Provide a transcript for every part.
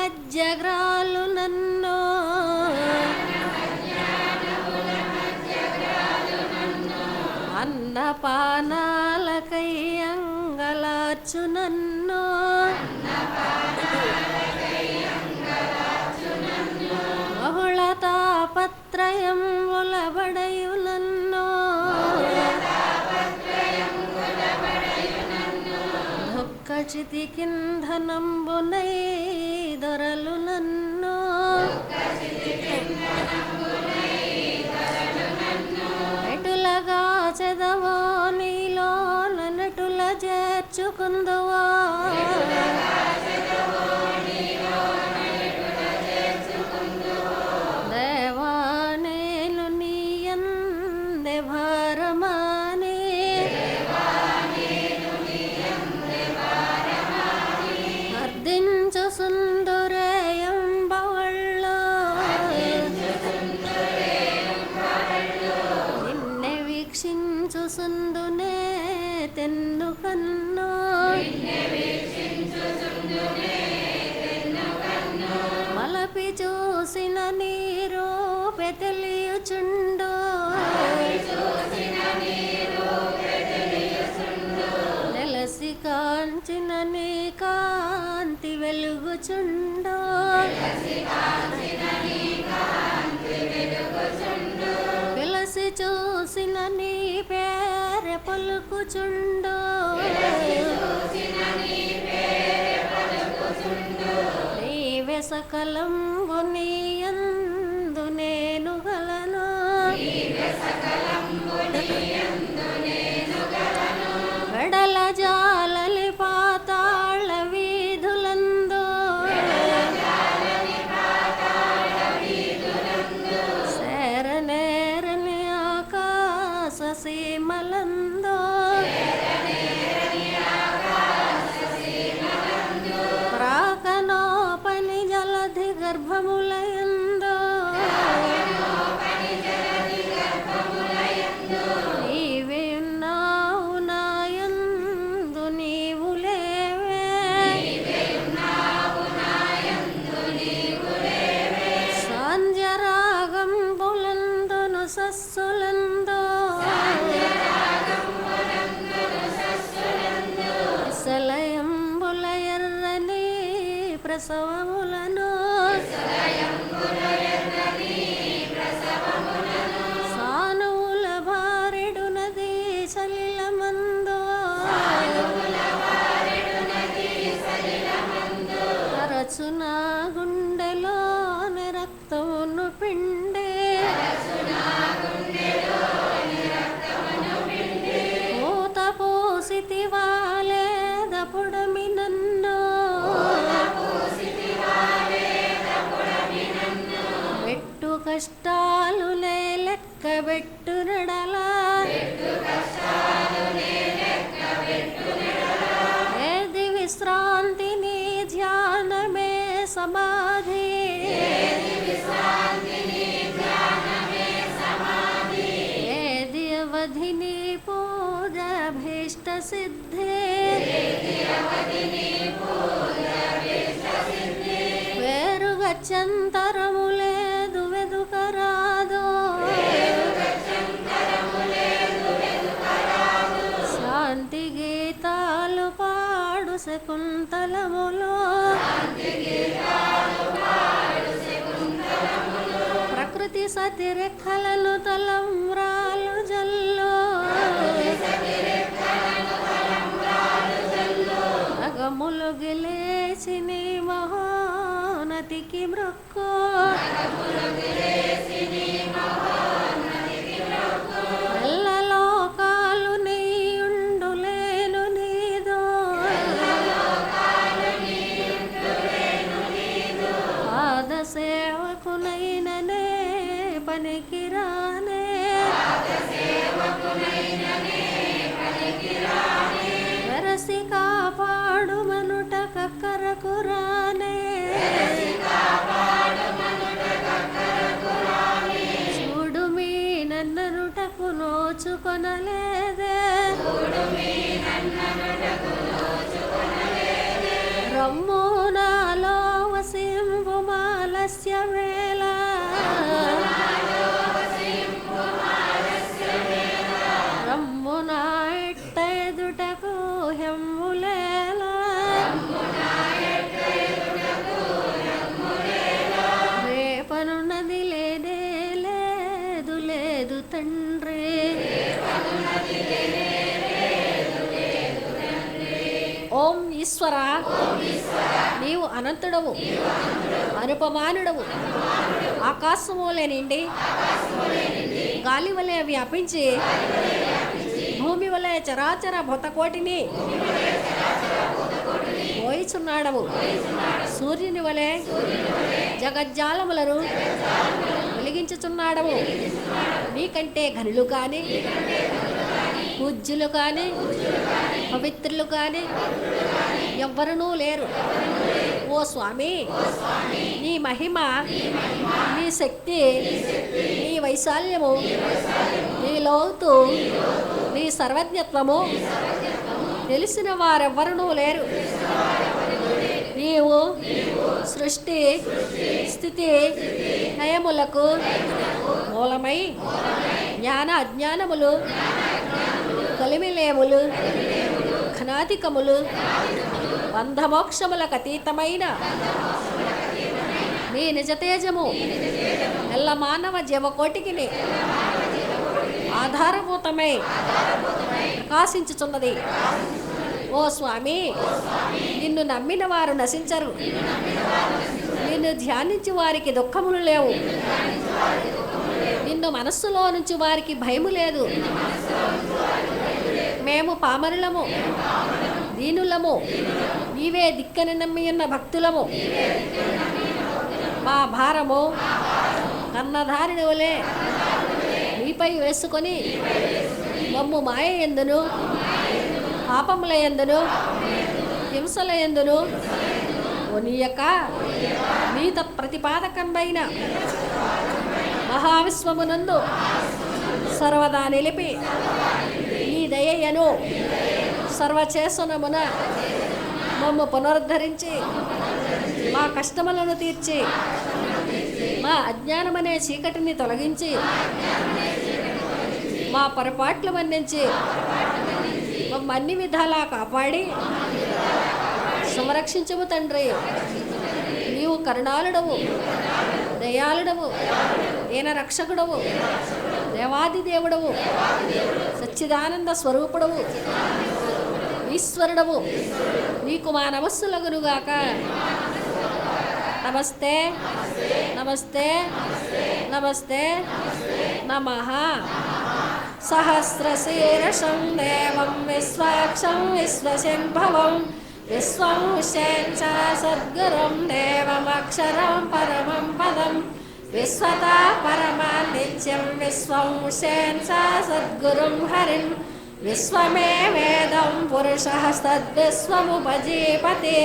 మధ్యగ్రాలు నన్ను అన్నపానాలకై అంగలార్చు నన్ను బహుళ తాపత్రయం ఉలబడయు నన్ను దుఃఖ చితికింధనంబునై దొరలు నన్ను ఎటులగా చెదవో నీలో నటుల చేర్చుకుందువో దేవా నేను నీయందే భారమాని అర్ధించు సుందరేయంబవళ్ళో నిన్నే వీక్షించు సుందునే తెన్ను కన్నో మలపి చూసిన నీరు పెతలియుచుండు నెలసి కాంచిన నీ కాంతి వెలుగుచుండు పిలసి చూసిన నీ పేర పలుకుచుండు నీవే సకలంబు నీయందు నేను గలను వెడల జాలలి పాతాళ వీధులందు శరనేరని ఆకాశ సీమలందు ప్రాకనోపని జలధి గర్భములయందు నీవే ఉన్నావు నాయందు నీవు లేవే సాంధ్యరాగం బులందును సస్సులందు సలయంబుల ఎర్రని ప్రసవములను సానువుల భారెడు నది సలిలమందు తరచున గుండెలోని రక్తమును పిండే పూత పూసితి వాలేదపుడమి నన్ను పెట్టు కష్టాలు లెక్క పెట్టు నడలా ఏది విశ్రాంతి నీ ధ్యానమే సమాధి ఏది అవధి నీ పూజ భీష్ట సిద్ధి వేరుగా చంతరము లేదు వెదుకరాదు శాంతి గీతాలు పాడు శకుంతలములో ప్రకృతి సతి రెక్కలను తలంబ్రాలు జల్లు అగములు గిలేసి నీ మహోనతికి మృక్కు ఎల్ల లోకాలు నీయుండు లేను నీదో పాద సేవకునైననే పనికిరానే వెరసి కాపాడు మనుట కక్కరకు రానే చూడు మీ నన్ననుటకు నోచుకొనలేదే రమ్ము నాలో వసి వేళ రమ్మునా ఇట్ట ఎదుటకు హెమ్ములేల రేపనున్నది లేనే లేదు లేదు తండ్రి. ఓం ఈశ్వర, నీవు అనంతుడవు, అనుపమానుడవు, ఆకాశములే నిండి గాలి వలె వ్యాపించి భూమి వలె చరాచర భూతకోటిని మోయిచున్నాడవు. సూర్యుని వలె జగజ్జాలములను వెలిగించుచున్నాడవు. నీకంటే ఘనులు కానీ, పూజ్యులు కానీ, పవిత్రులు కానీ ఎవ్వరూ లేరు. ఓ స్వామి, నీ మహిమ, నీ శక్తి, నీ వైశాల్యము, నీ లోతు, నీ సర్వజ్ఞత్వము తెలిసిన వారెవ్వరూ లేరు. నీవు సృష్టి స్థితి లయములకు మూలమై జ్ఞాన అజ్ఞానములు, కలిమిలేములు, ఘనాధికములు, బంధమోక్షములకు అతీతమైన నీ నిజతేజము ఎల్ల మానవ జీవకోటికి ఆధారభూతమై ప్రకాశించుచున్నది. ఓ స్వామి, నిన్ను నమ్మిన వారు నశించరు. నిన్ను ధ్యానించి వారికి దుఃఖములు లేవు. నిన్ను మనస్సులో నుంచి వారికి భయము లేదు. మేము పామరులము, దీనులము, నీవే దిక్కని నమ్మి ఉన్న భక్తులము. మా భారము కన్నధారిని వలె నీపై వేసుకొని మమ్ము మాయ ఎందును, పాపముల ఎందును, హింసల ఎందును ఒనియక నీత ప్రతిపాదకంబైన మహావిశ్వమునందు సర్వదా నిలిపి నీ దయయను సర్వచేసనమున మమ్ము పునరుద్ధరించి మా కష్టములను తీర్చి మా అజ్ఞానమనే చీకటిని తొలగించి మా పొరపాట్లు మన్నించి మమ్మ అన్ని విధాలా కాపాడి సంరక్షించుము తండ్రి. నీవు కరుణాళుడవు, దయాళుడవు, దీన రక్షకుడవు, దేవాది దేవుడవు, సచ్చిదానంద స్వరూపుడవు, ఈశ్వరుడవు. నీకు మా నమస్సులగునుగాక. నమస్తే నమస్తే నమస్తే నమః. సహస్రశీర్షం దేవం విశ్వాక్షం విశ్వశంభవం విశ్వం ఉషేచ్చ సద్గురుం దేవమక్షరం పరమం పదం విశ్వతా పరమాన్ నిత్యం విశ్వం ఉషేచ్చ సద్గురుం హరిం విశ్వమే వేదం పురుషః తద్విశ్వముపజీపతి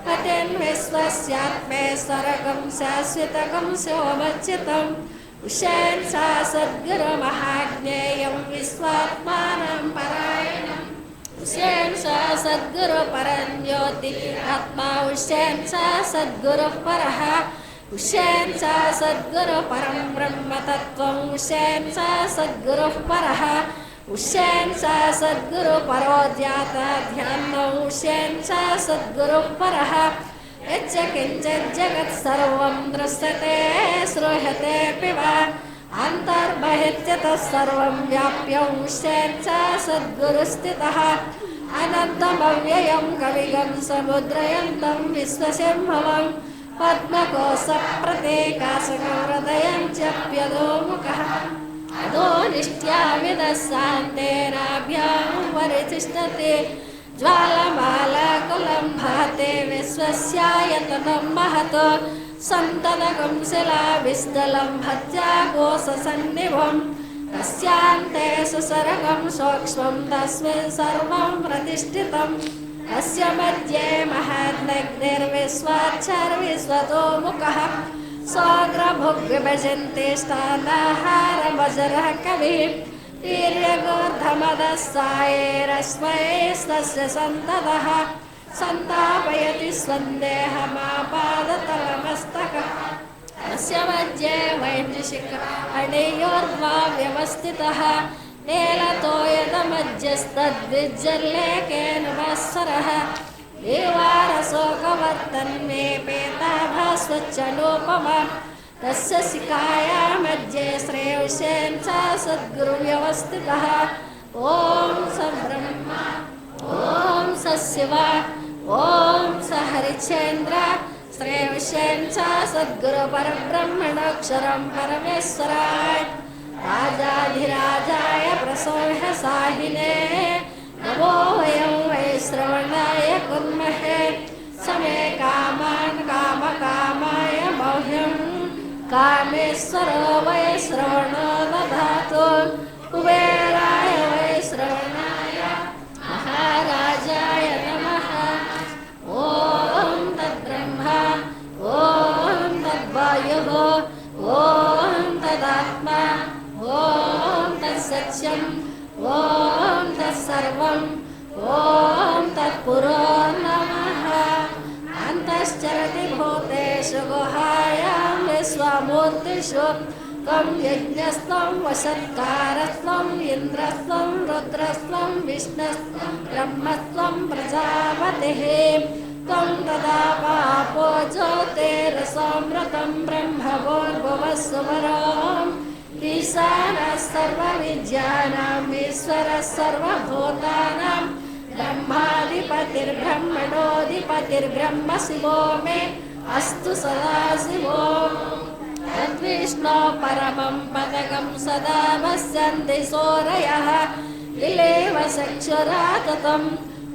పతిన్ విశ్వస్యాత్మేశ్వరకం శాశ్వతకం శోభచ్చితం ఉషేన్ సా సద్గురు మహాజ్ఞేయం విశ్వాత్మానం పరాయణం ఉషేన్ సా సద్గురు పరంజ్యోతి ఆత్మా ఉషేన్ సా సద్గురు పరః ఉషేన్ సా సద్గురు పరం బ్రహ్మతత్వం ఉషేన్ సా సద్గురు పరః ఉషేన్ సా సద్గురు పరోధ్యాత ధ్యానం ఉషేన్ సా సద్గురు పరః యచ్చ కించిత్ జగత్ సర్వం దృశ్యతే శ్రూయతే పివ అంతర్బహిర్యతః సర్వం వ్యాప్య ఉషేన్ సా సద్గురు స్థితః అనంతమవ్యయం కవిగం సముద్రయంతం విశ్వశంభవం పద్మకోశ ప్రతీకాశకం హృదయం చప్యదోముఖః అదో నిష్ట్యావిదశాంతేనాభ్యాం పరితిష్టతే జ్వాలమాలకులం భాతే విశ్వస్యాయతనం మహతో సంతనకం శిలావిస్థలం భత్యాకోశసన్నిభం తస్యాంతే సుసర్గం సూక్ష్మం తస్మిన్ సర్వం ప్రతిష్ఠితం తస్య మధ్యే మహాద్నగ్నిర్విశ్వాక్షర్విశ్వతోముఖః సోగ్రభుగ్విభజంతే స్థానాహారమజరః కవిః తీర్యగోర్ధమదస్సాయేరస్మయస్తస్య సంతతః సంతాపయతి స్వందేహమాపాదతలమస్తకః तस्य मध्ये वैन्द्रशिखरणयोर्ध्वा व्यवस्थितः नेलतो यदमध्यस्तद्विज्जल्लेकेन वत्सरः देवारशोकवर्तन्मे पेताभास्वच्चलोपमा तस्य शिखाया मध्ये श्रेयसेन च सद्गुरुव्यवस्थितः ॐ सब्रह्मा ॐ सशिवा ॐ सहरिचेन्द्र श्रेयसेन च सद्गुरुपरब्रह्मणोऽक्षरं परमेश्वराय राजाधिराजाय प्रसोह्यसाहिने नमो वयं वै श्रवणाय कुर्महे समे कामान् कामकामाय मह्यं कामेश्वरो वै श्रवणो दधातु कुबेराय वै श्रवणाय महाराजाय नमः ॐ तद्ब्रह्मा ॐ तद्वायुः ॐ तदात्मा ॐ तत्सत्यम् ॐ तत्सर्वम् ॐ तत्पुरो नमः अन्तश्चरति भूतेषु गुहायां विश्वमूर्तिषु त्वं यज्ञस्त्वं वशत्कारस्त्वम् इन्द्रस्त्वं रुद्रस्त्वं विष्णुस्त्वं ब्रह्मस्त्वं प्रजापतिः त्वं तदा पापो ज्योतिरसमृतं ब्रह्मभूर्भुवस्सुवरम् ईशानः सर्वविद्यानाम् ईश्वरः सर्वभूतानां ब्रह्माधिपतिर्ब्रह्मणोऽधिपतिर्ब्रह्म शिवो मे अस्तु सदाशिवो तद्विष्णो परमं पदकं सदा वस्यन्ति सूरयः विलेव चक्षुराततं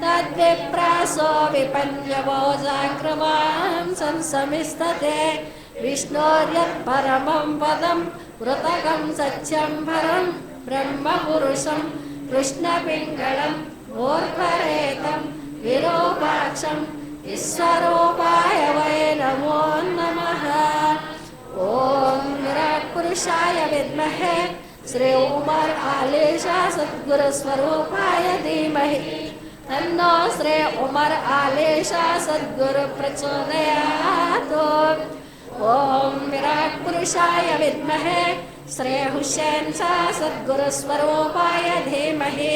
तद्विप्रासो विपन्यवो जाग्रवां संसमिस्तते विष्णोर्यत्परमं पदं वृतकं सत्यं परं ब्रह्मपुरुषं कृष्णपिङ्गळम् ऊर्ध्वरेतं विरूपाक्षम् ईश्वरोपाय वै नमो नमः ॐ विराट्पुरुषाय विद्महे श्री उमर आलेशा सद्गुरुस्वरूपाय धीमहि तन्नो श्री उमर आलेशा सद्गुरु प्रचोदयात् ॐ विराट्पुरुषाय विद्महे श्री हुसैन सा सद्गुरुस्वरूपाय धीमहि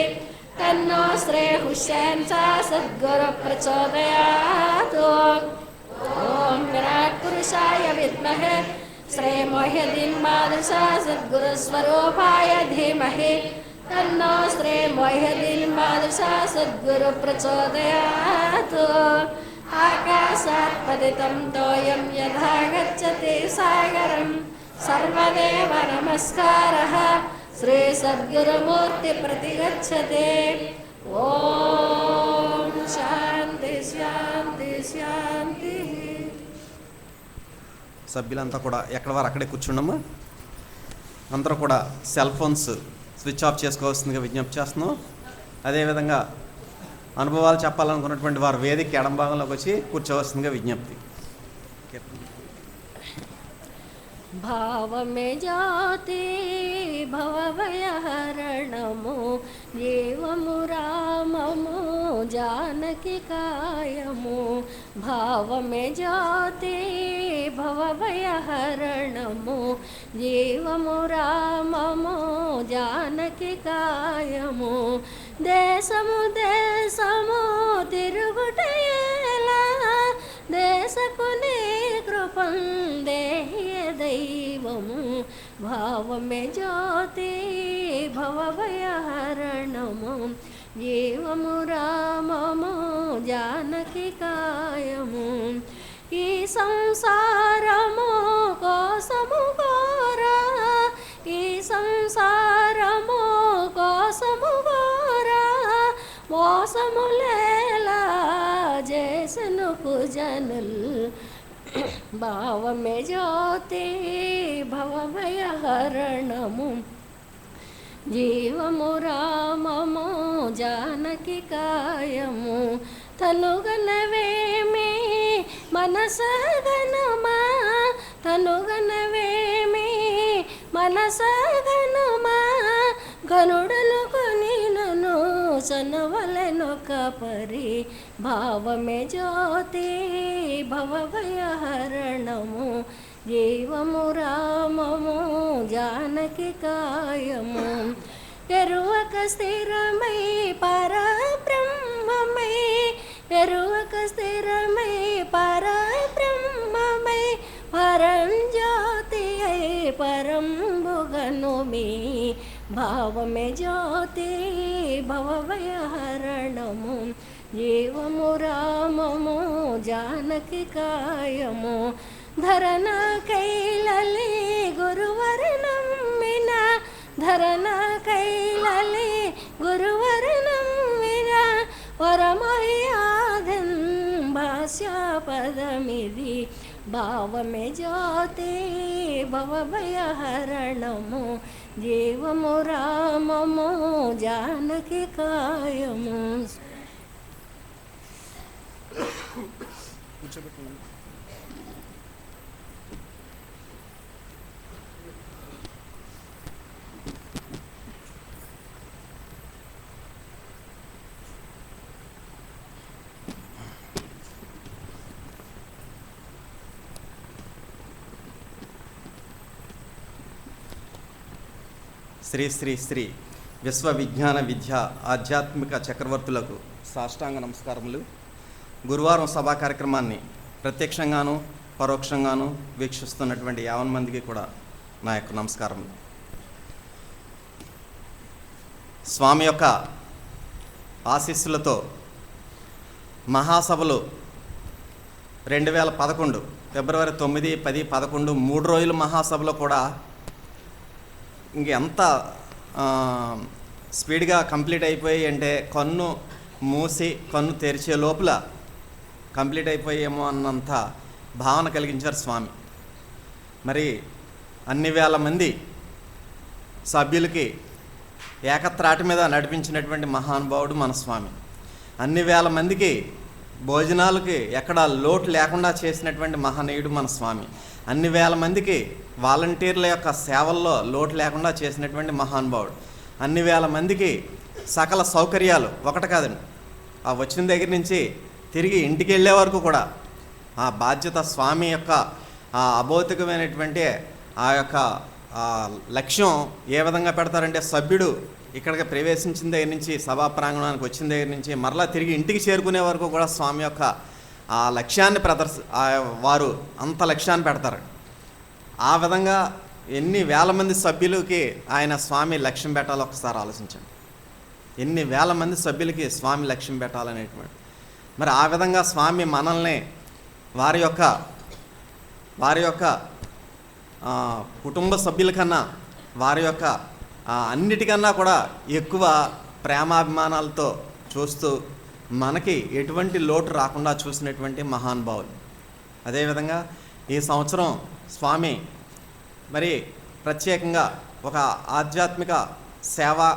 तन्नो श्री हुसैन सा सद्गुरु प्रचोदयात् ॐ विराट्पुरुषाय विद्महे श्री मोहिद्दीन बादशाह सद्गुरुस्वरूपाय धीमहि तन्नो श्री मोहिद्दीन बादशाह सद्गुरु प्रचोदयात् आकाशात् पतितं तोयं यथा गच्छति सागरं सर्वदेव नमस्कारः श्री सद्गुरुमूर्ति प्रतिगच्छते ॐ शांति शांति शांति సభ్యులంతా కూడా ఎక్కడ వారు అక్కడే కూర్చున్నామా అందరూ కూడా సెల్ ఫోన్స్ స్విచ్ ఆఫ్ చేసుకోవాల్సిందిగా విజ్ఞప్తి చేస్తున్నాం. అదేవిధంగా అనుభవాలు చెప్పాలనుకున్నటువంటి వారు వేదిక ఎడం భాగంలోకి వచ్చి కూర్చోవలసిందిగా విజ్ఞప్తి. भावमे जाते भवभयहरणमो देवमु राममो जानकी कायमो भावमे जाते भवभयहरणमो देवमु राममो जानकी कायमो देशमु देशमो तिरुगुटयेला देशकुने कृपं देहि दैवमु भावमे ज्योति भवभयहरणमु जीवमु राममु जानकी कायमु ఈ సంసారము కోసము కోరా ఈ సంసారము కోసము కోరా మోసములేలా చేసెను కుజనుల్ భావమే జ్యోతి భవభయహరణము జీవము రామము జానకి కాయము తనుగనవేమి మనసగనుమా తనుగనవేమి మనసగనుమా గనుడలు కొనినను సనవలెనొక పరి భావమే జ్యోతి భవభయహరణము జీవ జీవము రామము జానకి కాయము ఎరువక స్థిరమై పరబ్రహ్మమై ఎరువక స్థిరమై పరబ్రహ్మమై పరంజ్యోతి అయి పరంబుగను మీ భావమే జ్యోతి భవభయహరణము జీవము రామము జానకి కాయము ధరణ కైలలి గురువరణమ్మిన ధరణ కైలలి గురువరణమ్మిన వరమయ్యాదన్ భాష్యపదమిది భావమే జ్యోతి భవభయహరణము జీవము రామము జానకి కాయము. శ్రీ శ్రీ శ్రీ విశ్వవిజ్ఞాన విద్య ఆధ్యాత్మిక చక్రవర్తులకు సాష్టాంగ నమస్కారములు. గురువారం సభా కార్యక్రమాన్ని ప్రత్యక్షంగాను పరోక్షంగాను వీక్షిస్తున్నటువంటి 50 మందికి కూడా నా యొక్క నమస్కారములు. స్వామి యొక్క ఆశీస్సులతో మహాసభలు 2011 ఫిబ్రవరి 9, 10, 11 3 రోజుల మహాసభలో కూడా ఇంకెంత స్పీడ్గా కంప్లీట్ అయిపోయి అంటే కన్ను మూసి కన్ను తెరిచే లోపల కంప్లీట్ అయిపోయేమో అన్నంత భావన కలిగించారు స్వామి. మరి అన్ని వేల మంది సభ్యులకి ఏకత్రాటి మీద నడిపించినటువంటి మహానుభావుడు మన స్వామి. అన్ని వేల మందికి భోజనాలకి ఎక్కడ లోటు లేకుండా చేసినటువంటి మహనీయుడు మన స్వామి. అన్ని వేల మందికి వాలంటీర్ల యొక్క సేవల్లో లోటు లేకుండా చేసినటువంటి మహానుభావుడు. అన్ని వేల మందికి సకల సౌకర్యాలు ఒకటి కాదండి, ఆ వచ్చిన దగ్గర నుంచి తిరిగి ఇంటికి వెళ్ళే వరకు కూడా ఆ బాధ్యత స్వామి యొక్క ఆ అభౌతికమైనటువంటి ఆ యొక్క లక్ష్యం ఏ విధంగా పెడతారంటే సభ్యుడు ఇక్కడికి ప్రవేశించిన దగ్గర నుంచి సభా ప్రాంగణానికి వచ్చిన దగ్గర నుంచి మరలా తిరిగి ఇంటికి చేరుకునే వరకు కూడా స్వామి యొక్క ఆ లక్ష్యాన్ని వారు అంత లక్ష్యాన్ని పెడతారు. ఆ విధంగా ఎన్ని వేల మంది సభ్యులకి ఆయన స్వామి లక్ష్యం పెట్టాలో ఒకసారి ఆలోచించండి. ఎన్ని వేల మంది సభ్యులకి స్వామి లక్ష్యం పెట్టాలనేటువంటి మరి ఆ విధంగా స్వామి మనల్ని వారి యొక్క కుటుంబ సభ్యుల కన్నా వారి యొక్క అన్నిటికన్నా కూడా ఎక్కువ ప్రేమాభిమానాలతో చూస్తూ మనకి ఎటువంటి లోటు రాకుండా చూసినటువంటి మహానుభావులు. అదేవిధంగా ఈ సంవత్సరం స్వామి మరి ప్రత్యేకంగా ఒక ఆధ్యాత్మిక సేవా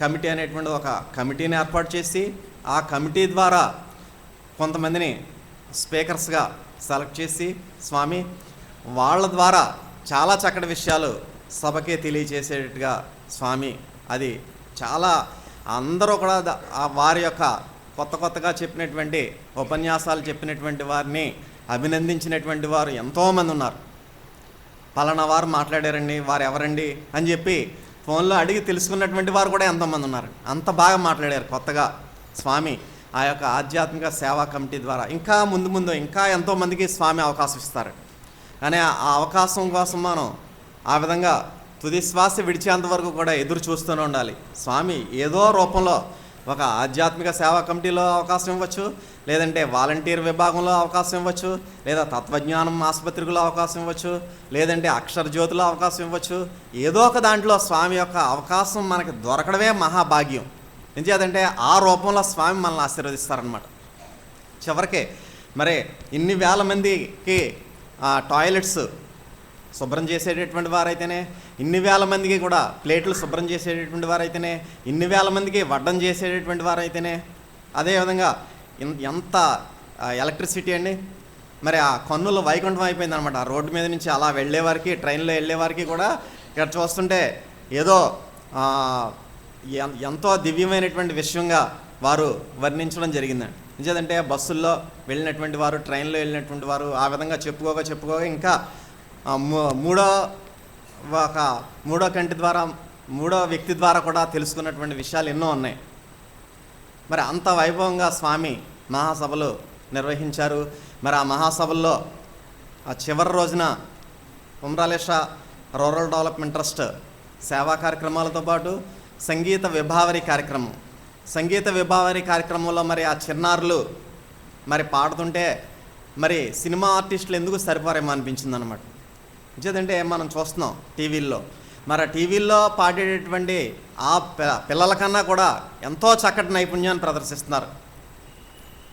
కమిటీ అనేటువంటి ఒక కమిటీని ఏర్పాటు చేసి ఆ కమిటీ ద్వారా కొంతమందిని స్పీకర్స్గా సెలెక్ట్ చేసి స్వామి వాళ్ళ ద్వారా చాలా చక్కటి విషయాలు సభకే తెలియచేసేటట్టుగా స్వామి అది చాలా అందరూ కూడా వారి యొక్క కొత్తగా చెప్పినటువంటి ఉపన్యాసాలు చెప్పినటువంటి వారిని అభినందించినటువంటి వారు ఎంతోమంది ఉన్నారు. పలానా వారు మాట్లాడారండి, వారు ఎవరండి అని చెప్పి ఫోన్లో అడిగి తెలుసుకున్నటువంటి వారు కూడా ఎంతోమంది ఉన్నారు. అంత బాగా మాట్లాడారు కొత్తగా స్వామి ఆ యొక్క ఆధ్యాత్మిక సేవా కమిటీ ద్వారా. ఇంకా ముందు ఇంకా ఎంతోమందికి స్వామి అవకాశం ఇస్తారు. కానీ ఆ అవకాశం కోసం మనం ఆ విధంగా తుది శ్వాస విడిచేంత వరకు కూడా ఎదురు చూస్తూనే ఉండాలి. స్వామి ఏదో రూపంలో ఒక ఆధ్యాత్మిక సేవా కమిటీలో అవకాశం ఇవ్వచ్చు, లేదంటే వాలంటీర్ విభాగంలో అవకాశం ఇవ్వచ్చు, లేదా తత్వజ్ఞానం ఆసుపత్రిలో అవకాశం ఇవ్వచ్చు, లేదంటే అక్షర జ్యోతిలో అవకాశం ఇవ్వచ్చు. ఏదో ఒక దాంట్లో స్వామి యొక్క అవకాశం మనకి దొరకడమే మహాభాగ్యం. ఎందుచేతంటే ఆ రూపంలో స్వామి మనల్ని ఆశీర్వదిస్తారనమాట. చివరికి మరి ఇన్ని వేల మందికి టాయిలెట్స్ శుభ్రం చేసేటటువంటి వారైతేనే, ఇన్ని వేల మందికి కూడా ప్లేట్లు శుభ్రం చేసేటటువంటి వారైతేనే, ఇన్ని వేల మందికి వడ్డం చేసేటటువంటి వారైతేనే, అదేవిధంగా ఎంత ఎలక్ట్రిసిటీ అండి. మరి ఆ కన్నుల వైకుంఠం అయిపోయింది అనమాట. ఆ రోడ్డు మీద నుంచి అలా వెళ్ళేవారికి, ట్రైన్లో వెళ్ళేవారికి కూడా ఇక్కడ చూస్తుంటే ఏదో ఎంతో దివ్యమైనటువంటి విషయంగా వారు వర్ణించడం జరిగిందండి. నిజంటే బస్సుల్లో వెళ్ళినటువంటి వారు, ట్రైన్లో వెళ్ళినటువంటి వారు ఆ విధంగా చెప్పుకోగా ఇంకా మూడో ఒక మూడో కంటి ద్వారా మూడో వ్యక్తి ద్వారా కూడా తెలుసుకున్నటువంటి విషయాలు ఎన్నో ఉన్నాయి. మరి అంత వైభవంగా స్వామి మహాసభలు నిర్వహించారు. మరి ఆ మహాసభల్లో ఆ చివరి రోజున ఉమ్రాలేష రూరల్ డెవలప్మెంట్ ట్రస్ట్ సేవా కార్యక్రమాలతో పాటు సంగీత విభావరి కార్యక్రమంలో మరి ఆ చిన్నారులు మరి పాడుతుంటే మరి సినిమా ఆర్టిస్టులు ఎందుకు సరిపోరేమో అనిపించింది అనమాట. ఎందుకంటే మనం చూస్తున్నాం టీవీల్లో, మరి ఆ టీవీల్లో పాడేటటువంటి ఆ పిల్లల కన్నా కూడా ఎంతో చక్కటి నైపుణ్యాన్ని ప్రదర్శిస్తున్నారు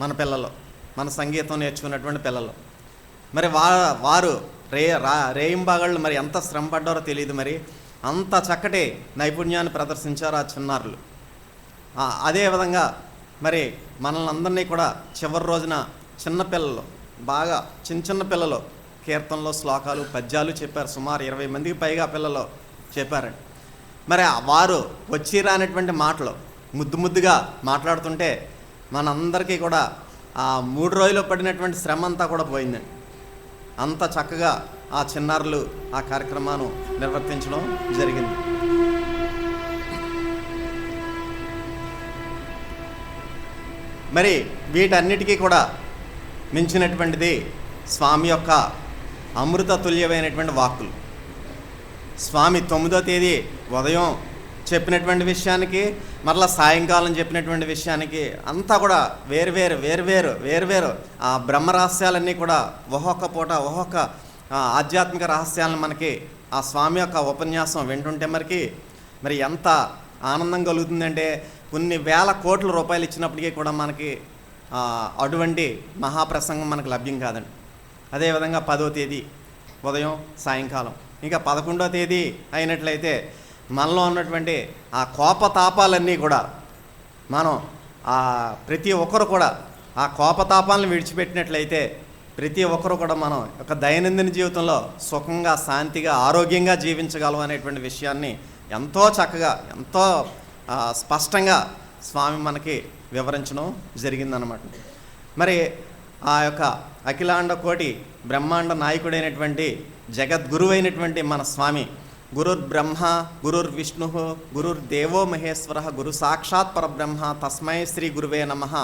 మన పిల్లలు, మన సంగీతం నేర్చుకున్నటువంటి పిల్లలు. మరి వారు రేయింబాగాళ్ళు మరి ఎంత శ్రమ పడ్డారో తెలియదు. మరి అంత చక్కటి నైపుణ్యాన్ని ప్రదర్శించారు ఆ చిన్నారులు. అదేవిధంగా మరి మనల్ని అందరినీ కూడా చివరి రోజున చిన్నపిల్లలు, బాగా చిన్న పిల్లలు కీర్తనలు, శ్లోకాలు, పద్యాలు చెప్పారు. సుమారు 20 మందికి పైగా పిల్లలు చెప్పారండి. మరి వారు వచ్చి రానటువంటి మాటలు ముద్దుగా మాట్లాడుతుంటే మనందరికీ కూడా ఆ 3 రోజులు పడినటువంటి శ్రమ అంతా కూడా పోయిందండి. అంత చక్కగా ఆ చిన్నారులు ఆ కార్యక్రమాన్ని నిర్వర్తించడం జరిగింది. మరి వీటన్నిటికీ కూడా మించినటువంటిది స్వామి యొక్క అమృత తుల్యమైనటువంటి వాక్కులు. స్వామి 9వ తేదీ ఉదయం చెప్పినటువంటి విషయానికి, మరలా సాయంకాలం చెప్పినటువంటి విషయానికి అంతా కూడా వేరువేరు ఆ బ్రహ్మరహస్యాలన్నీ కూడా ఒక్కొక్క పూట ఒక్కొక్క ఆధ్యాత్మిక రహస్యాలను మనకి ఆ స్వామి యొక్క ఉపన్యాసం వింటుంటే మరి ఎంత ఆనందం కలుగుతుందంటే కొన్ని వేల కోట్ల రూపాయలు ఇచ్చినప్పటికీ కూడా మనకి అటువంటి మహాప్రసంగం మనకు లభ్యం కాదండి. అదేవిధంగా 10వ తేదీ ఉదయం సాయంకాలం, ఇంకా 11వ తేదీ అయినట్లయితే మనలో ఉన్నటువంటి ఆ కోపతాపాలన్నీ కూడా మనం ప్రతి ఒక్కరు కూడా ఆ కోపతాపాలను విడిచిపెట్టినట్లయితే ప్రతి ఒక్కరు కూడా మనం ఒక దైనందిన జీవితంలో సుఖంగా, శాంతిగా, ఆరోగ్యంగా జీవించగలం అనేటువంటి విషయాన్ని ఎంతో చక్కగా, ఎంతో స్పష్టంగా స్వామి మనకి వివరించడం జరిగిందనమాట. మరి ఆ యొక్క అఖిలాండ కోటి బ్రహ్మాండ నాయకుడైనటువంటి జగద్గురువైనటువంటి మన స్వామి గురుర్ బ్రహ్మ గురుర్ విష్ణు గురుర్ దేవో మహేశ్వర గురు సాక్షాత్ పరబ్రహ్మ తస్మై శ్రీ గురువే నమః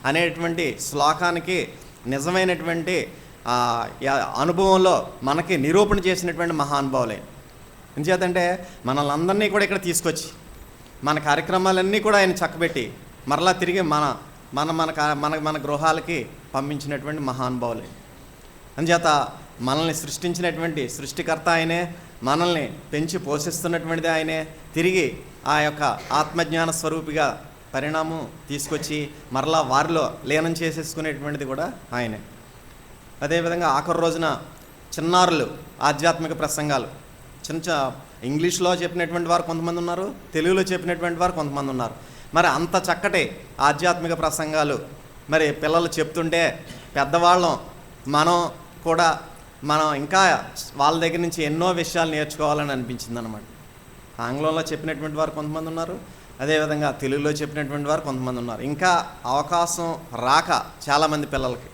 అనేటువంటి శ్లోకానికి నిజమైనటువంటి అనుభవంలో మనకి నిరూపణ చేసినటువంటి మహానుభావులే. ఎందుచేతంటే మనల్ని అందరినీ కూడా ఇక్కడ తీసుకొచ్చి మన కార్యక్రమాలన్నీ కూడా ఆయన చక్కబెట్టి మరలా తిరిగి మన గృహాలకి పంపించినటువంటి మహానుభావులే. అందుచేత మనల్ని సృష్టించినటువంటి సృష్టికర్త ఆయనే, మనల్ని పెంచి పోషిస్తున్నటువంటిది ఆయనే, తిరిగి ఆ యొక్క ఆత్మజ్ఞాన స్వరూపిగా పరిణామం తీసుకొచ్చి మరలా వారిలో లీనం చేసేసుకునేటువంటిది కూడా ఆయనే. అదేవిధంగా ఆఖరి రోజున చిన్నారులు ఆధ్యాత్మిక ప్రసంగాలు ఇంగ్లీష్లో చెప్పినటువంటి వారు కొంతమంది ఉన్నారు, తెలుగులో చెప్పినటువంటి వారు కొంతమంది ఉన్నారు. మరి అంత చక్కటి ఆధ్యాత్మిక ప్రసంగాలు మరి పిల్లలు చెప్తుంటే పెద్దవాళ్ళం మనం ఇంకా వాళ్ళ దగ్గర నుంచి ఎన్నో విషయాలు నేర్చుకోవాలని అనిపించింది అనమాట. ఆంగ్లంలో చెప్పినటువంటి వారు కొంతమంది ఉన్నారు, అదేవిధంగా తెలుగులో చెప్పినటువంటి వారు కొంతమంది ఉన్నారు. ఇంకా అవకాశం రాక చాలామంది పిల్లలకి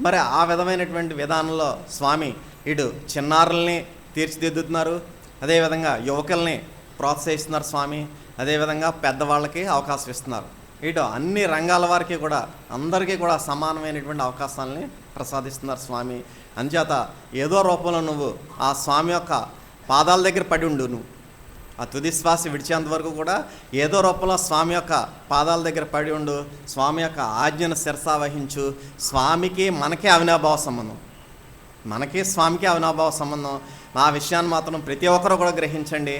మరి ఆ విధమైనటువంటి విధానంలో స్వామి ఇటు చిన్నారుల్ని తీర్చిదిద్దుతున్నారు, అదేవిధంగా యువకుల్ని ప్రోత్సహిస్తున్నారు స్వామి, అదేవిధంగా పెద్దవాళ్ళకి అవకాశం ఇస్తున్నారు. ఇటు అన్ని రంగాల వారికి కూడా అందరికీ కూడా సమానమైనటువంటి అవకాశాలని ప్రసాదిస్తున్నారు స్వామి. అంచేత ఏదో రూపంలో నువ్వు ఆ స్వామి యొక్క పాదాల దగ్గర పడి ఉండు, నువ్వు ఆ తుది శ్వాస విడిచేంత వరకు కూడా ఏదో రూపంలో స్వామి యొక్క పాదాల దగ్గర పడి ఉండు, స్వామి యొక్క ఆజ్ఞను శిరసా వహించు. స్వామికి మనకే అవినాభావ సంబంధం, మనకి స్వామికి అవినాభావ సంబంధం. ఆ విషయాన్ని మాత్రం ప్రతి ఒక్కరు కూడా గ్రహించండి.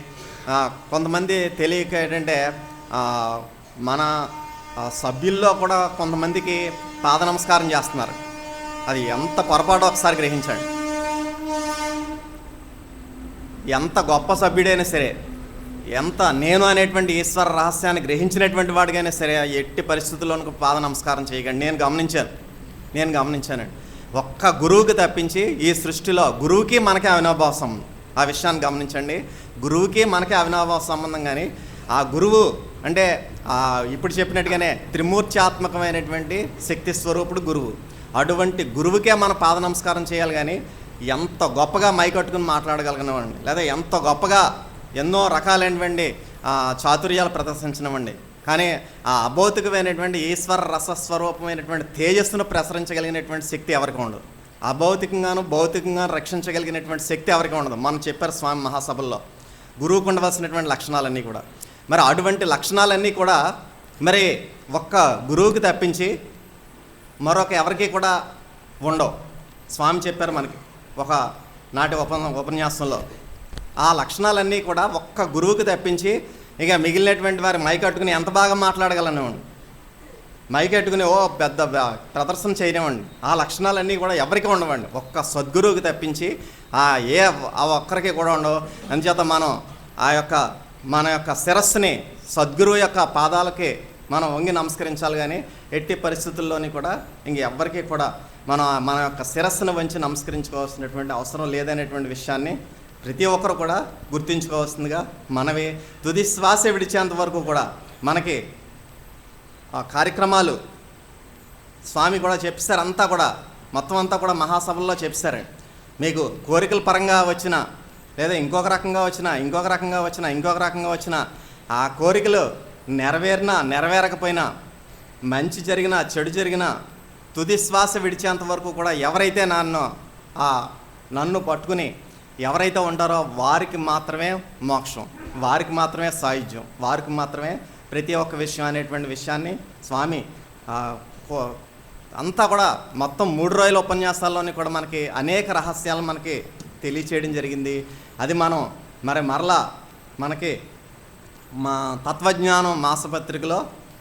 కొంతమంది తెలియక ఏంటంటే మన సభ్యుల్లో కూడా కొంతమందికి పాద నమస్కారం చేస్తున్నారు. అది ఎంత పొరపాటు ఒకసారి గ్రహించండి. ఎంత గొప్ప సభ్యుడైనా సరే, ఎంత నేను అనేటువంటి ఈశ్వర రహస్యాన్ని గ్రహించినటువంటి వాడికైనా సరే ఎట్టి పరిస్థితుల్లోనూ పాద నమస్కారం చేయకండి. నేను గమనించానండి. ఒక్క గురువుకి తప్పించి ఈ సృష్టిలో గురువుకి మనకే అవినాభావ సంబంధం. ఆ విషయాన్ని గమనించండి. గురువుకి మనకే అవినాభావ సంబంధం. కానీ ఆ గురువు అంటే ఇప్పుడు చెప్పినట్టుగానే త్రిమూర్త్యాత్మకమైనటువంటి శక్తి స్వరూపుడు గురువు. అటువంటి గురువుకే మన పాద నమస్కారం చేయాలి. కానీ ఎంత గొప్పగా మైకట్టుకుని మాట్లాడగలిగినవండి, లేదా ఎంత గొప్పగా ఎన్నో రకాలైనటువంటి చాతుర్యాలు ప్రదర్శించినవండి. కానీ ఆ అభౌతికమైనటువంటి ఈశ్వర రసస్వరూపమైనటువంటి తేజస్సును ప్రసరించగలిగినటువంటి శక్తి ఎవరికి ఉండదు. అభౌతికంగాను భౌతికంగాను రక్షించగలిగినటువంటి శక్తి ఎవరికి ఉండదు. మనం చెప్పారు స్వామి మహాసభల్లో గురువుకు ఉండవలసినటువంటి లక్షణాలన్నీ కూడా. మరి అటువంటి లక్షణాలన్నీ కూడా మరి ఒక్క గురువుకి తప్పించి మరొక ఎవరికి కూడా ఉండవు. స్వామి చెప్పారు మనకి ఒక నాటి ఉపన్యాసంలో, ఆ లక్షణాలన్నీ కూడా ఒక్క గురువుకి తప్పించి ఇక మిగిలినటువంటి వారి మైకట్టుకుని ఎంత బాగా మాట్లాడగలనివ్వండి, మైకెట్టుకుని ఓ పెద్ద ప్రదర్శన చేయనివ్వండి, ఆ లక్షణాలన్నీ కూడా ఎవరికి ఉండవండి, ఒక్క సద్గురువుకి తప్పించి ఆ ఒక్కరికి కూడా ఉండవు. అందుచేత మనం మన యొక్క శిరస్సుని సద్గురువు యొక్క పాదాలకి మనం వంగి నమస్కరించాలి. కానీ ఎట్టి పరిస్థితుల్లోని కూడా ఎవ్వరికీ కూడా మన యొక్క శిరస్సును వంచి నమస్కరించుకోవాల్సినటువంటి అవసరం లేదనేటువంటి విషయాన్ని ప్రతి ఒక్కరు కూడా గుర్తించుకోవాల్సిందిగా మనవి. తుది శ్వాస విడిచేంత వరకు కూడా మనకి ఆ కార్యక్రమాలు స్వామి కూడా చెప్పారు. అంతా కూడా మొత్తం అంతా కూడా మహాసభల్లో చెప్పారండి. మీకు కోరికల పరంగా వచ్చిన, లేదా ఇంకొక రకంగా వచ్చిన ఆ కోరికలు నెరవేరినా నెరవేరకపోయినా, మంచి జరిగినా చెడు జరిగినా, తుది శ్వాస విడిచేంత వరకు కూడా ఎవరైతే నన్ను పట్టుకుని ఎవరైతే ఉంటారో వారికి మాత్రమే మోక్షం, వారికి మాత్రమే సాయుధ్యం, వారికి మాత్రమే ప్రతి ఒక్క విషయం అనేటువంటి విషయాన్ని స్వామి అంతా కూడా మొత్తం 3 రోజుల ఉపన్యాసాల్లోని కూడా మనకి అనేక రహస్యాలు మనకి తెలియచేయడం జరిగింది. అది మనం మరలా మనకి మా తత్వజ్ఞానం మాసపత్రికలో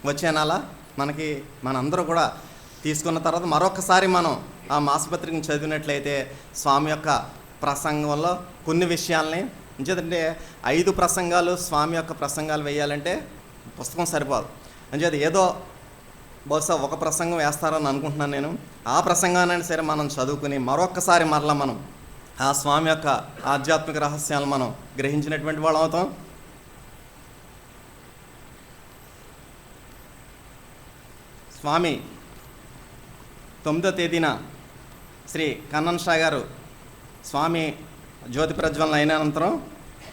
వచ్చే నెల మనందరూ కూడా తీసుకున్న తర్వాత మరొకసారి మనం ఆ మాసపత్రికను చదివినట్లయితే స్వామి యొక్క ప్రసంగంలో కొన్ని విషయాల్ని, ఎందుకంటే 5 ప్రసంగాలు స్వామి యొక్క ప్రసంగాలు వేయాలంటే పుస్తకం సరిపోదు. అంచేది ఏదో బహుశా ఒక ప్రసంగం వేస్తారని అనుకుంటున్నాను నేను. ఆ ప్రసంగాన్ని సరే మనం చదువుకుని మరొక్కసారి మరలా మనం ఆ స్వామి యొక్క ఆధ్యాత్మిక రహస్యాలను మనం గ్రహించినటువంటి వాళ్ళం అవుతాం. స్వామి 9వ తేదీన శ్రీ కన్నన్ షా గారు స్వామి జ్యోతి ప్రజ్వలన అయిన అనంతరం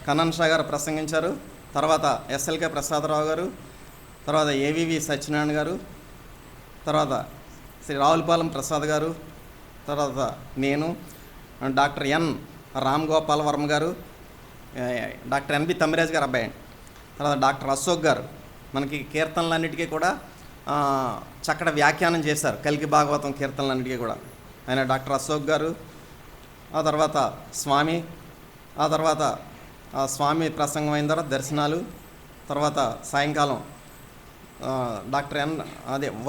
కన్నన్ షా గారు ప్రసంగించారు. తర్వాత ఎస్ఎల్కే ప్రసాదరావు గారు, తర్వాత ఏవివి సత్యనారాయణ గారు, తర్వాత శ్రీ రావులపాలెం ప్రసాద్ గారు, తర్వాత నేను, డాక్టర్ ఎన్ రామ్ గోపాల్ వర్మ గారు, డాక్టర్ ఎన్బి తమ్మిరాజు గారు అబ్బాయి, తర్వాత డాక్టర్ అశోక్ గారు మనకి కీర్తనలన్నిటికీ కూడా చక్కటి వ్యాఖ్యానం చేశారు. కల్కి భాగవతం కీర్తనలన్నిటికీ కూడా ఆయన డాక్టర్ అశోక్ గారు. ఆ తర్వాత స్వామి ప్రసంగం అయిన తర్వాత దర్శనాలు, తర్వాత సాయంకాలం డాక్టర్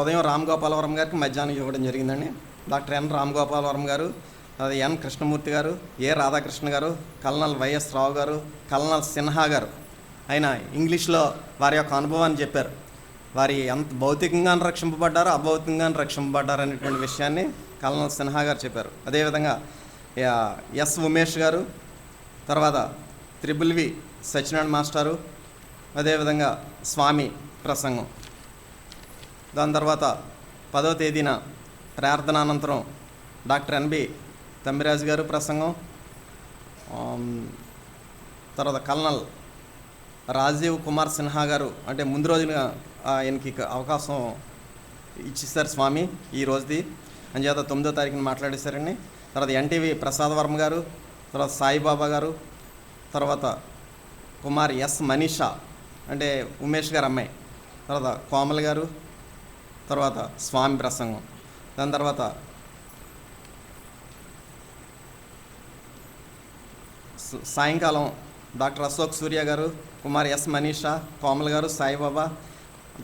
ఉదయం రామ్ గోపాలవరం గారికి మధ్యాహ్నం ఇవ్వడం జరిగిందండి. డాక్టర్ ఎన్ రామ్ గోపాలవరం గారు, అది ఎన్ కృష్ణమూర్తి గారు, ఏ రాధాకృష్ణ గారు, కల్నల్ వైఎస్ రావు గారు, కల్నల్ సిన్హా గారు ఆయన ఇంగ్లీష్లో వారి యొక్క అనుభవాన్ని చెప్పారు. వారి ఎంత భౌతికంగాను రక్షింపబడ్డారో అభౌతికంగాను రక్షింపబడ్డారు అనేటువంటి విషయాన్ని కల్నల్ సిన్హా గారు చెప్పారు. అదేవిధంగా ఎస్ ఉమేష్ గారు, తర్వాత త్రిబుల్-వి సత్యనారాయణ మాస్టారు, అదేవిధంగా స్వామి ప్రసంగం. దాని తర్వాత 10వ తేదీన ప్రార్థనానంతరం డాక్టర్ ఎన్బి తమ్మిరాజు గారు ప్రసంగం, తర్వాత కల్నల్ రాజీవ్ కుమార్ సిన్హా గారు, అంటే ముందు రోజున ఆయనకి అవకాశం ఇచ్చిస్తారు స్వామి ఈ రోజుది, అంచేత 9వ తారీఖున మాట్లాడేశారండి. తర్వాత ఎన్టీవీ ప్రసాద్ వర్మ గారు, తర్వాత సాయిబాబా గారు, తర్వాత కుమార్ ఎస్ మనీషా అంటే ఉమేష్ గారు అమ్మాయి, తర్వాత కోమల్ గారు, తర్వాత స్వామి ప్రసంగం. దాని తర్వాత సాయంకాలం డాక్టర్ అశోక్ సూర్య గారు, కుమార్ ఎస్ మనీషా, కోమల్ గారు, సాయిబాబా,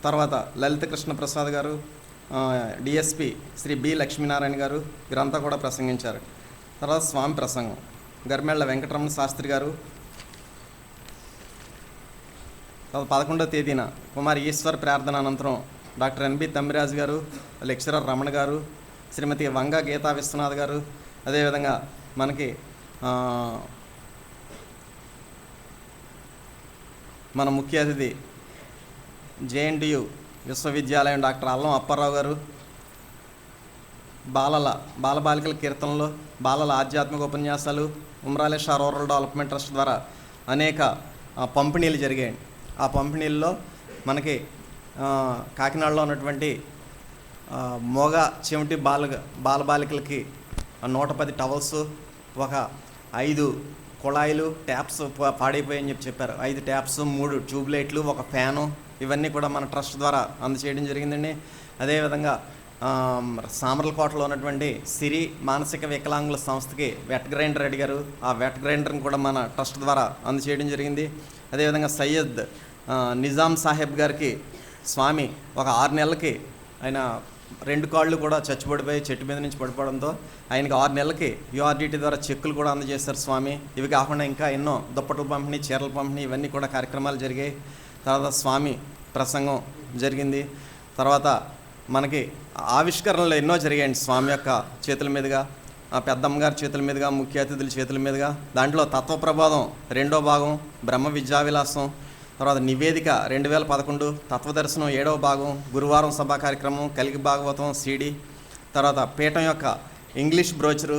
తర్వాత లలిత కృష్ణ ప్రసాద్ గారు, డిఎస్పి శ్రీ బి లక్ష్మీనారాయణ గారు వీరంతా కూడా ప్రసంగించారు. తర్వాత స్వామి ప్రసంగం గర్మెళ్ళ వెంకటరమణ శాస్త్రి గారు. తర్వాత 11వ తేదీన కుమార్ ఈశ్వర్ ప్రార్థన అనంతరం డాక్టర్ ఎన్బి తమ్మిరాజు గారు, లెక్చరర్ రమణ గారు, శ్రీమతి వంగ గీతా విశ్వనాథ్ గారు, అదేవిధంగా మనకి మన ముఖ్య అతిథి జేఎన్టీయు విశ్వవిద్యాలయం డాక్టర్ అల్లం అప్పారావు గారు, బాలబాలికల కీర్తనలు, బాలల ఆధ్యాత్మిక ఉపన్యాసాలు, ఉమ్రాలే షా రూరల్ డెవలప్మెంట్ ట్రస్ట్ ద్వారా అనేక పంపిణీలు జరిగాయి. ఆ పంపిణీల్లో మనకి కాకినాడలో ఉన్నటువంటి మోగ చెవిటి బాలబాలికలకి 110 టవల్స్, ఒక 5 కుళాయిలు, ట్యాప్స్ పాడైపోయాయని చెప్పారు. 5 ట్యాప్స్, 3 ట్యూబ్ లైట్లు, ఒక ఫ్యాను, ఇవన్నీ కూడా మన ట్రస్ట్ ద్వారా అందచేయడం జరిగిందండి. అదేవిధంగా సామర్లకోటలో ఉన్నటువంటి సిరి మానసిక వికలాంగుల సంస్థకి వెట్ గ్రైండర్ అడిగారు. ఆ వెట్ గ్రైండర్ని కూడా మన ట్రస్ట్ ద్వారా అందచేయడం జరిగింది. అదేవిధంగా సయ్యద్ నిజాం సాహెబ్ గారికి స్వామి ఒక 6 నెలలకి ఆయన 2 కాళ్ళు కూడా చచ్చిపడిపోయి చెట్టు మీద నుంచి పడిపోవడంతో ఆయనకి 6 నెలలకి యూఆర్డిటీ ద్వారా చెక్కులు కూడా అందజేశారు స్వామి. ఇవి కాకుండా ఇంకా ఎన్నో దుప్పట్ల పంపిణీ, చీరల పంపిణీ, ఇవన్నీ కూడా కార్యక్రమాలు జరిగాయి. తర్వాత స్వామి ప్రసంగం జరిగింది. తర్వాత మనకి ఆవిష్కరణలు ఎన్నో జరిగాయండి స్వామి యొక్క చేతుల మీదుగా, పెద్దమ్మ గారి చేతుల మీదుగా, ముఖ్య అతిథుల చేతుల మీదుగా. దాంట్లో తత్వప్రబోధం 2వ భాగం, బ్రహ్మ విద్యావిలాసం, తర్వాత నివేదిక 2011, తత్వదర్శనం 7వ భాగం, గురువారం సభా కార్యక్రమం, కలిగి భాగవతం CD, తర్వాత పీఠం యొక్క English brochure,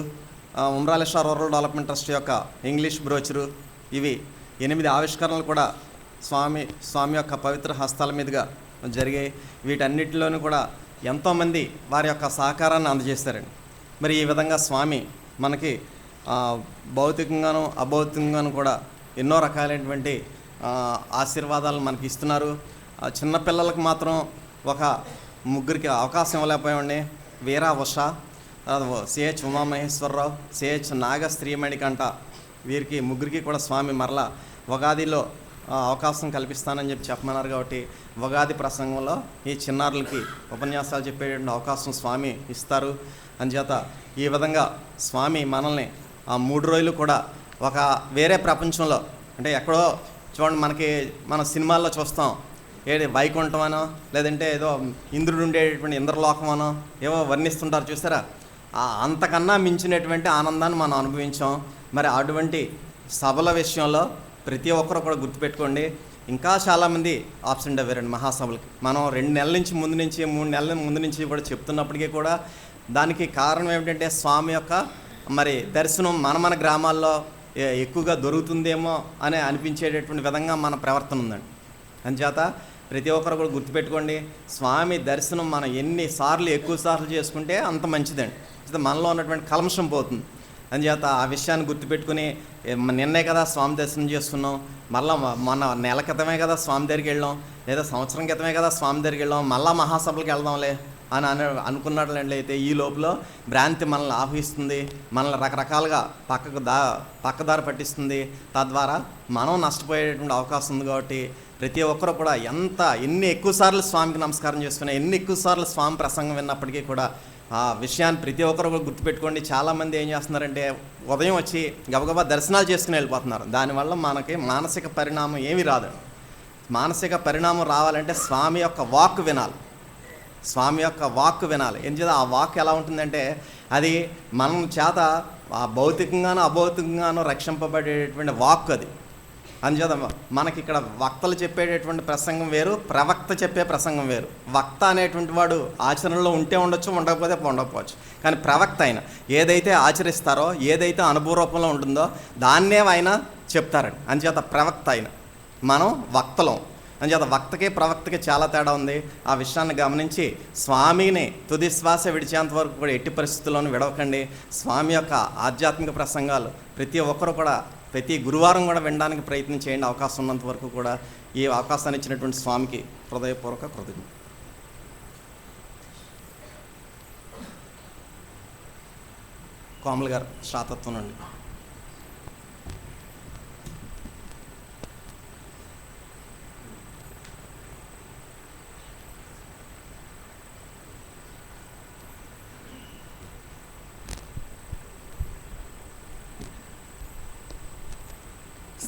Umrale Shah rural development trust యొక్క ఇంగ్లీష్ బ్రోచరు, ఇవి 8 ఆవిష్కరణలు కూడా స్వామి యొక్క పవిత్ర హస్తాల మీదుగా జరిగాయి. వీటన్నిటిలోనూ కూడా ఎంతోమంది వారి యొక్క సహకారాన్ని అందజేశారండి. మరి ఈ విధంగా స్వామి మనకి భౌతికంగాను అభౌతికంగాను కూడా ఎన్నో రకాలైనటువంటి ఆశీర్వాదాలు మనకి ఇస్తున్నారు. చిన్నపిల్లలకు మాత్రం ఒక 3 అవకాశం ఇవ్వలేకపోయామండి. వీరా ఉష, CH ఉమామహేశ్వరరావు, CH నాగ శ్రీమణికంఠ, వీరికి 3 కూడా స్వామి మరలా ఉగాదిలో అవకాశం కల్పిస్తానని చెప్పమన్నారు. కాబట్టి ఉగాది ప్రసంగంలో ఈ చిన్నారులకి ఉపన్యాసాలు చెప్పేటువంటి అవకాశం స్వామి ఇస్తారు. అందుచేత ఈ విధంగా స్వామి మనల్ని ఆ 3 రోజులు కూడా ఒక వేరే ప్రపంచంలో, అంటే ఎక్కడో చూడండి, మన సినిమాల్లో చూస్తాం, వైకుంఠం అనో లేదంటే ఏదో ఇంద్రుడు ఉండేటటువంటి ఇంద్రలోకం అనో ఏవో వర్ణిస్తుంటారు చూసారా. అంతకన్నా మించినటువంటి ఆనందాన్ని మనం అనుభవించాం. మరి అటువంటి సభల విషయంలో ప్రతి ఒక్కరు కూడా గుర్తుపెట్టుకోండి, ఇంకా చాలామంది ఆబ్సెంట్ అవ్వారండి మహాసభలకి. మనం 2 నెలల నుంచి ముందు నుంచి 3 నెలల ముందు నుంచి కూడా చెప్తున్నప్పటికీ కూడా దానికి కారణం ఏమిటంటే స్వామి యొక్క మరి దర్శనం మన గ్రామాల్లో ఎక్కువగా దొరుకుతుందేమో అని అనిపించేటటువంటి విధంగా మన ప్రవర్తన ఉందండి. అందుచేత ప్రతి ఒక్కరు కూడా గుర్తుపెట్టుకోండి, స్వామి దర్శనం మనం ఎక్కువ సార్లు చేసుకుంటే అంత మంచిదండి. మనలో ఉన్నటువంటి కల్మషం పోతుంది. అందుచేత ఆ విషయాన్ని గుర్తుపెట్టుకుని, నిన్నే కదా స్వామి దర్శనం చేసుకున్నాం, మళ్ళీ మన నెల క్రితమే కదా స్వామి దగ్గరికి వెళ్ళాం, లేదా సంవత్సరం క్రితమే కదా స్వామి దగ్గరికి వెళ్ళాం, మళ్ళీ మహాసభలకు వెళ్దాంలే అని అనుకున్నట్లయితే ఈ లోపల భ్రాంతి మనల్ని ఆహ్వానిస్తుంది, మనల్ని రకరకాలుగా పక్కదారి పట్టిస్తుంది. తద్వారా మనం నష్టపోయేటువంటి అవకాశం ఉంది. కాబట్టి ప్రతి ఒక్కరు కూడా ఎన్ని ఎక్కువసార్లు స్వామికి నమస్కారం చేసుకున్నా, ఎన్ని ఎక్కువసార్లు స్వామి ప్రసంగం విన్నప్పటికీ కూడా ఆ విషయాన్ని ప్రతి ఒక్కరు కూడా గుర్తుపెట్టుకోండి. చాలామంది ఏం చేస్తున్నారంటే ఉదయం వచ్చి గబగబా దర్శనాలు చేసుకుని వెళ్ళిపోతున్నారు. దానివల్ల మనకి మానసిక పరిణామం ఏమీ రాదు. మానసిక పరిణామం రావాలంటే స్వామి యొక్క వాక్ వినాలి. ఎందుచేత ఆ వాక్ ఎలా ఉంటుందంటే అది మనం చేత భౌతికంగానో అభౌతికంగానో రక్షింపబడేటటువంటి వాక్ అది. అందుచేత మనకి ఇక్కడ వక్తలు చెప్పేటటువంటి ప్రసంగం వేరు, ప్రవక్త చెప్పే ప్రసంగం వేరు. వక్త అనేటువంటి వాడు ఆచరణలో ఉంటే ఉండొచ్చు, ఉండకపోవచ్చు. కానీ ప్రవక్త ఆయన ఏదైతే ఆచరిస్తారో, ఏదైతే అనుభవ రూపంలో ఉంటుందో దాన్నే ఆయన చెప్తారండి. అందుచేత ప్రవక్త ఆయన, మనం వక్తలం. అందుచేత వక్తకి ప్రవక్తకి చాలా తేడా ఉంది. ఆ విషయాన్ని గమనించి స్వామిని తుది శ్వాస విడిచేంత వరకు కూడా ఎట్టి పరిస్థితుల్లోనూ విడవకండి. స్వామి యొక్క ఆధ్యాత్మిక ప్రసంగాలు ప్రతి ఒక్కరు కూడా ప్రతి గురువారం కూడా వినడానికి ప్రయత్నం చేయండి. అవకాశం ఉన్నంత వరకు కూడా ఈ అవకాశాన్ని ఇచ్చినటువంటి స్వామికి హృదయపూర్వక కృతజ్ఞతలు. కోమల్ గారు శాతత్వం నుండి.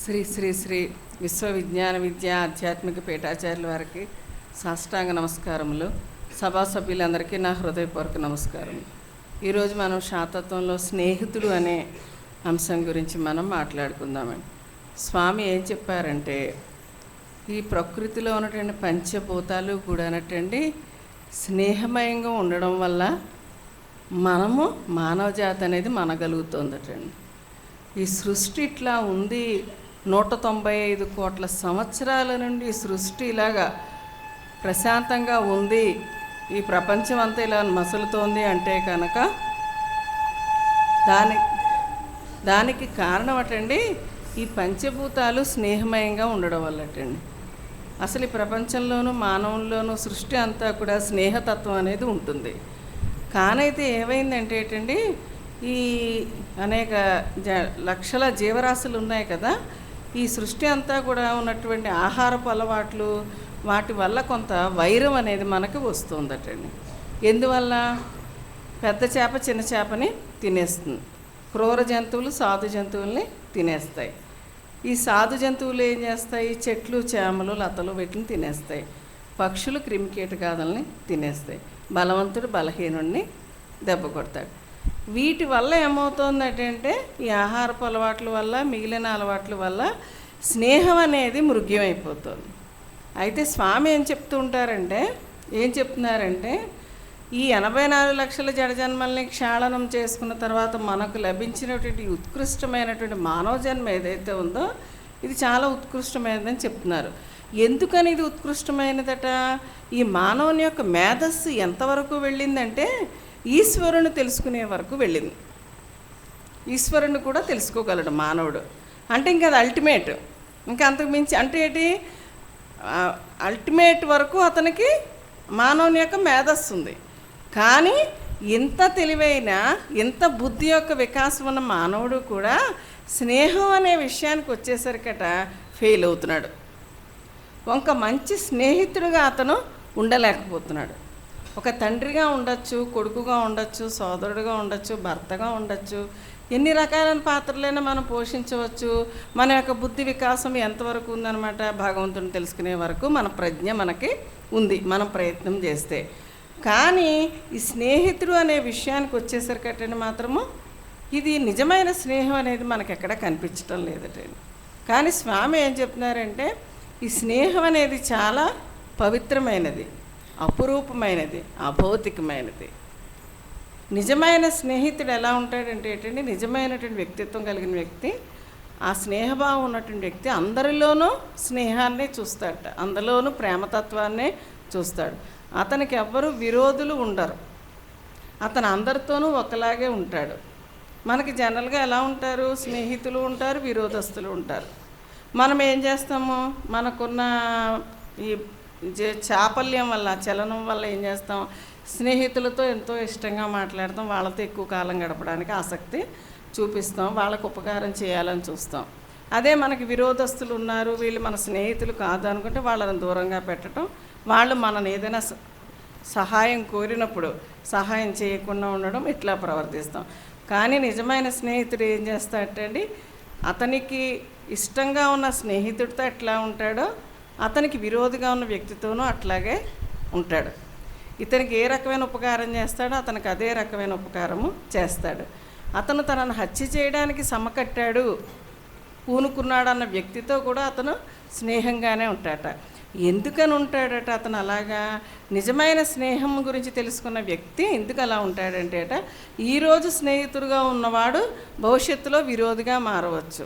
శ్రీ శ్రీ శ్రీ విశ్వవిజ్ఞాన విద్యా ఆధ్యాత్మిక పీఠాచార్యుల వారికి సాష్టాంగ నమస్కారములు. సభా సభ్యులందరికీ నా హృదయపూర్వక నమస్కారం. ఈరోజు మనం శాతత్వంలో స్నేహితుడు అనే అంశం గురించి మనం మాట్లాడుకుందామండి. స్వామి ఏం చెప్పారంటే, ఈ ప్రకృతిలో ఉన్నటువంటి పంచభూతాలు కూడా స్నేహమయంగా ఉండడం వల్ల మనము మానవ జాతి అనేది మనగలుగుతుందటండి. ఈ సృష్టి ఇట్లా ఉంది, 195 కోట్ల సంవత్సరాల నుండి ఈ సృష్టి ఇలాగా ప్రశాంతంగా ఉంది, ఈ ప్రపంచం అంతా ఇలా మసులుతోంది అంటే కనుక దానికి కారణం అటండి ఈ పంచభూతాలు స్నేహమయంగా ఉండడం వల్లటండి. అసలు ఈ ప్రపంచంలోనూ మానవుల్లోనూ సృష్టి అంతా కూడా స్నేహతత్వం అనేది ఉంటుంది. కానైతే ఏమైందంటే ఏంటండి, ఈ అనేక లక్షల జీవరాశులు ఉన్నాయి కదా, ఈ సృష్టి అంతా కూడా ఉన్నటువంటి ఆహారపు అలవాట్లు వాటి వల్ల కొంత వైరం అనేది మనకు వస్తుందటండి. ఎందువల్ల? పెద్ద చేప చిన్న చేపని తినేస్తుంది, క్రూర జంతువులు సాధు జంతువుల్ని తినేస్తాయి. ఈ సాధు జంతువులు ఏం చేస్తాయి? చెట్లు చేమలు లతలు వీటిని తినేస్తాయి. పక్షులు క్రిమికీటకాదుల్ని తినేస్తాయి. బలవంతుడు బలహీనుడిని దెబ్బ కొడతాడు. వీటి వల్ల ఏమవుతుందంటే ఈ ఆహారపు అలవాట్ల వల్ల మిగిలిన అలవాట్ల వల్ల స్నేహం అనేది మృగ్యమైపోతుంది. అయితే స్వామి ఏం చెప్తున్నారంటే ఈ 84 లక్షల జడజన్మల్ని క్షాళనం చేసుకున్న తర్వాత మనకు లభించినటువంటి ఉత్కృష్టమైనటువంటి మానవ జన్మ ఏదైతే ఉందో ఇది చాలా ఉత్కృష్టమైనదని చెప్తున్నారు. ఎందుకని ఇది ఉత్కృష్టమైనదట? ఈ మానవుని యొక్క మేధస్సు ఎంతవరకు వెళ్ళిందంటే ఈశ్వరుని తెలుసుకునే వరకు వెళ్ళింది. ఈశ్వరుని కూడా తెలుసుకోగలడు మానవుడు. అంటే ఇంకా అది అల్టిమేట్, ఇంకా అంతకు మించి అంటే ఏంటి, అల్టిమేట్ వరకు అతనికి మానవుని యొక్క మేధస్సు ఉంది. కానీ ఇంత తెలివైన ఇంత బుద్ధి యొక్క వికాసం ఉన్న మానవుడు కూడా స్నేహం అనే విషయానికి వచ్చేసరికట ఫెయిల్ అవుతున్నాడు. ఒక మంచి స్నేహితుడిగా అతను ఉండలేకపోతున్నాడు. ఒక తండ్రిగా ఉండొచ్చు, కొడుకుగా ఉండొచ్చు, సోదరుడుగా ఉండొచ్చు, భర్తగా ఉండొచ్చు, ఎన్ని రకాలైన పాత్రలైనా మనం పోషించవచ్చు. మన యొక్క బుద్ధి వికాసం ఎంతవరకు ఉందన్నమాట, భగవంతుని తెలుసుకునే వరకు మన ప్రజ్ఞ మనకి ఉంది, మనం ప్రయత్నం చేస్తే. కానీ ఈ స్నేహితుడు అనే విషయానికి వచ్చేసరికటండి మాత్రము ఇది నిజమైన స్నేహం అనేది మనకు ఎక్కడ కనిపించడం లేదటండి. కానీ స్వామి ఏం చెప్తున్నారంటే ఈ స్నేహం అనేది చాలా పవిత్రమైనది, అపురూపమైనది, అభౌతికమైనది. నిజమైన స్నేహితుడు ఎలా ఉంటాడంటే ఏంటండి, నిజమైనటువంటి వ్యక్తిత్వం కలిగిన వ్యక్తి, ఆ స్నేహభావం ఉన్నటువంటి వ్యక్తి అందరిలోనూ స్నేహాన్ని చూస్తాడట, అందులోనూ ప్రేమతత్వాన్నే చూస్తాడు. అతనికి ఎవ్వరూ విరోధులు ఉండరు, అతను అందరితోనూ ఒకలాగే ఉంటాడు. మనకి జనరల్గా ఎలా ఉంటారు, స్నేహితులు ఉంటారు, విరోధస్తులు ఉంటారు. మనం ఏం చేస్తాము, మనకున్న ఈ చాపల్యం వల్ల చలనం వల్ల ఏం చేస్తాం, స్నేహితులతో ఎంతో ఇష్టంగా మాట్లాడతాం, వాళ్ళతో ఎక్కువ కాలం గడపడానికి ఆసక్తి చూపిస్తాం, వాళ్ళకు ఉపకారం చేయాలని చూస్తాం. అదే మనకి విరోధస్తులు ఉన్నారు, వీళ్ళు మన స్నేహితులు కాదు అనుకుంటే వాళ్ళని దూరంగా పెట్టడం, వాళ్ళు మనని ఏదైనా సహాయం కోరినప్పుడు సహాయం చేయకుండా ఉండడం, ఇట్లా ప్రవర్తిస్తాం. కానీ నిజమైన స్నేహితుడు ఏం చేస్తాడండి, అతనికి ఇష్టంగా ఉన్న స్నేహితుడితో ఎట్లా ఉంటాడో అతనికి విరోధిగా ఉన్న వ్యక్తితోనూ అట్లాగే ఉంటాడు. ఇతనికి ఏ రకమైన ఉపకారం చేస్తాడో అతనికి అదే రకమైన ఉపకారము చేస్తాడు. అతను తనను హత్య చేయడానికి సమకట్టాడు, పూనుకున్నాడు అన్న వ్యక్తితో కూడా అతను స్నేహంగానే ఉంటాడట. ఎందుకని ఉంటాడట అతను అలాగా? నిజమైన స్నేహం గురించి తెలుసుకున్న వ్యక్తి ఎందుకు అలా ఉంటాడంటే ఈరోజు స్నేహితుడుగా ఉన్నవాడు భవిష్యత్తులో విరోధిగా మారవచ్చు.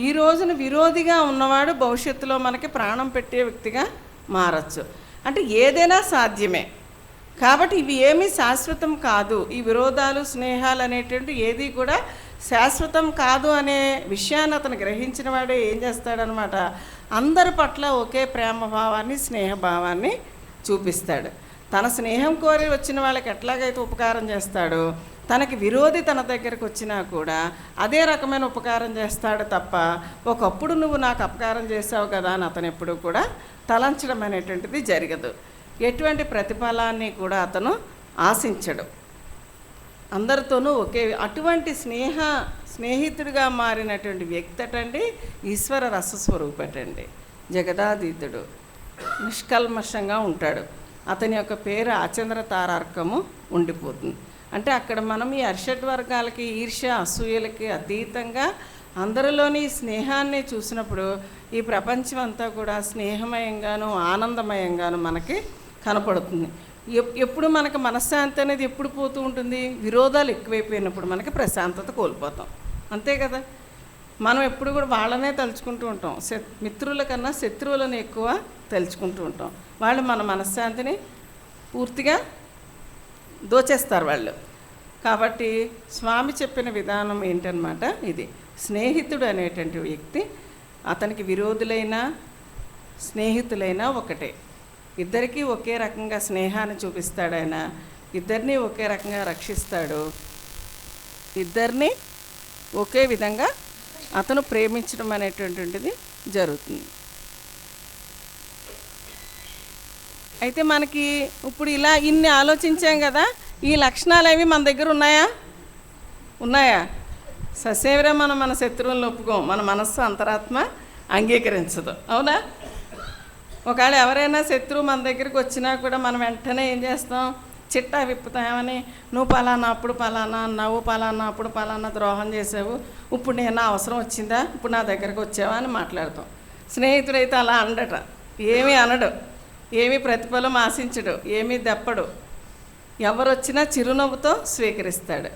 ఈ రోజున విరోధిగా ఉన్నవాడు భవిష్యత్తులో మనకి ప్రాణం పెట్టే వ్యక్తిగా మారచ్చు. అంటే ఏదైనా సాధ్యమే. కాబట్టి ఇవి ఏమీ శాశ్వతం కాదు. ఈ విరోధాలు స్నేహాలు అనేటువంటి ఏది కూడా శాశ్వతం కాదు అనే విషయాన్ని అతను గ్రహించిన వాడే ఏం చేస్తాడనమాట, అందరి పట్ల ఒకే ప్రేమభావాన్ని స్నేహభావాన్ని చూపిస్తాడు. తన స్నేహం కోరి వచ్చిన వాళ్ళకి ఎట్లాగైతే ఉపకారం చేస్తాడో తనకి విరోధి తన దగ్గరకు వచ్చినా కూడా అదే రకమైన ఉపకారం చేస్తాడు తప్ప ఒకప్పుడు నువ్వు నాకు అపకారం చేసావు కదా అని అతను ఎప్పుడు కూడా తలంచడం అనేటువంటిది జరగదు. ఎటువంటి ప్రతిఫలాన్ని కూడా అతను ఆశించడు. అందరితోనూ ఒకే అటువంటి స్నేహితుడిగా మారినటువంటి వ్యక్తి అటండి ఈశ్వర రసస్వరూపటండి, జగదాతీతుడు, నిష్కల్మషంగా ఉంటాడు. అతని యొక్క పేరు ఆచంద్ర తారార్కము ఉండిపోతుంది. అంటే అక్కడ మనం ఈ అర్షడ్ వర్గాలకి ఈర్ష్య అసూయలకి అతీతంగా అందరిలోని స్నేహాన్ని చూసినప్పుడు ఈ ప్రపంచం అంతా కూడా స్నేహమయంగాను ఆనందమయంగాను మనకి కనపడుతుంది. ఎప్పుడు మనకు మనశ్శాంతి అనేది ఎప్పుడు పోతూ ఉంటుంది? విరోధాలు ఎక్కువైపోయినప్పుడు మనకి ప్రశాంతత కోల్పోతాం, అంతే కదా. మనం ఎప్పుడు కూడా వాళ్ళనే తలుచుకుంటూ ఉంటాం, మిత్రుల కన్నా శత్రువులను ఎక్కువ తలుచుకుంటూ ఉంటాం. వాళ్ళు మన మనశ్శాంతిని పూర్తిగా దోచేస్తారు వాళ్ళు. కాబట్టి స్వామి చెప్పిన విధానం ఏంటన్నమాట ఇది. స్నేహితుడు అనేటువంటి వ్యక్తి అతనికి విరోధులైనా స్నేహితులైనా ఒకటే, ఇద్దరికీ ఒకే రకంగా స్నేహాన్ని చూపిస్తాడు ఆయన, ఇద్దరినీ ఒకే రకంగా రక్షిస్తాడు, ఇద్దరినీ ఒకే విధంగా అతను ప్రేమించడం అనేటువంటిది జరుగుతుంది. అయితే మనకి ఇప్పుడు ఇలా ఇన్ని ఆలోచించాం కదా, ఈ లక్షణాలు అవి మన దగ్గర ఉన్నాయా? ససేవరే మనం మన శత్రువులను ఒప్పుకోం, మన మనస్సు అంతరాత్మ అంగీకరించదు, అవునా? ఒకవేళ ఎవరైనా శత్రువు మన దగ్గరికి వచ్చినా కూడా మనం వెంటనే ఏం చేస్తాం? చిట్టా విప్పుతామని, నువ్వు పలానా అప్పుడు పలానా అన్నావు, పలానా అప్పుడు పలానా ద్రోహం చేసావు, ఇప్పుడు నేను అవసరం వచ్చిందా, ఇప్పుడు నా దగ్గరకు వచ్చావా అని మాట్లాడతాం. స్నేహితుడైతే అలా అనడట, ఏమీ అనడు, ఏమీ ప్రతిఫలం ఆశించడు, ఏమీ దెప్పడు, ఎవరొచ్చినా చిరునవ్వుతో స్వీకరిస్తాడు.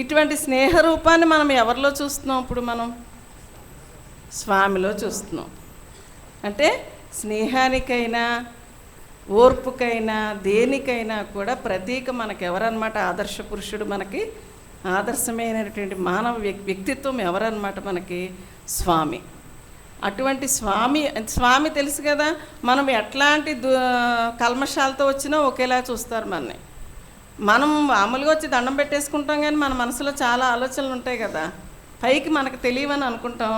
ఇటువంటి స్నేహ రూపాన్ని మనం ఎవరిలో చూస్తున్నాం? ఇప్పుడు మనం స్వామిలో చూస్తున్నాం. అంటే స్నేహానికైనా ఓర్పుకైనా దేనికైనా కూడా ప్రతీక మనకు ఎవరన్నమాట? ఆదర్శ పురుషుడు, మనకి ఆదర్శమైనటువంటి మానవ వ్యక్తిత్వం ఎవరన్నమాట? మనకి స్వామి. అటువంటి స్వామి తెలుసు కదా, మనం ఎట్లాంటి కల్మషాలతో వచ్చినా ఒకేలా చూస్తారు మనని. మనం మామూలుగా వచ్చి దండం పెట్టేసుకుంటాం, కానీ మన మనసులో చాలా ఆలోచనలు ఉంటాయి కదా, పైకి మనకు తెలియవని అనుకుంటాం.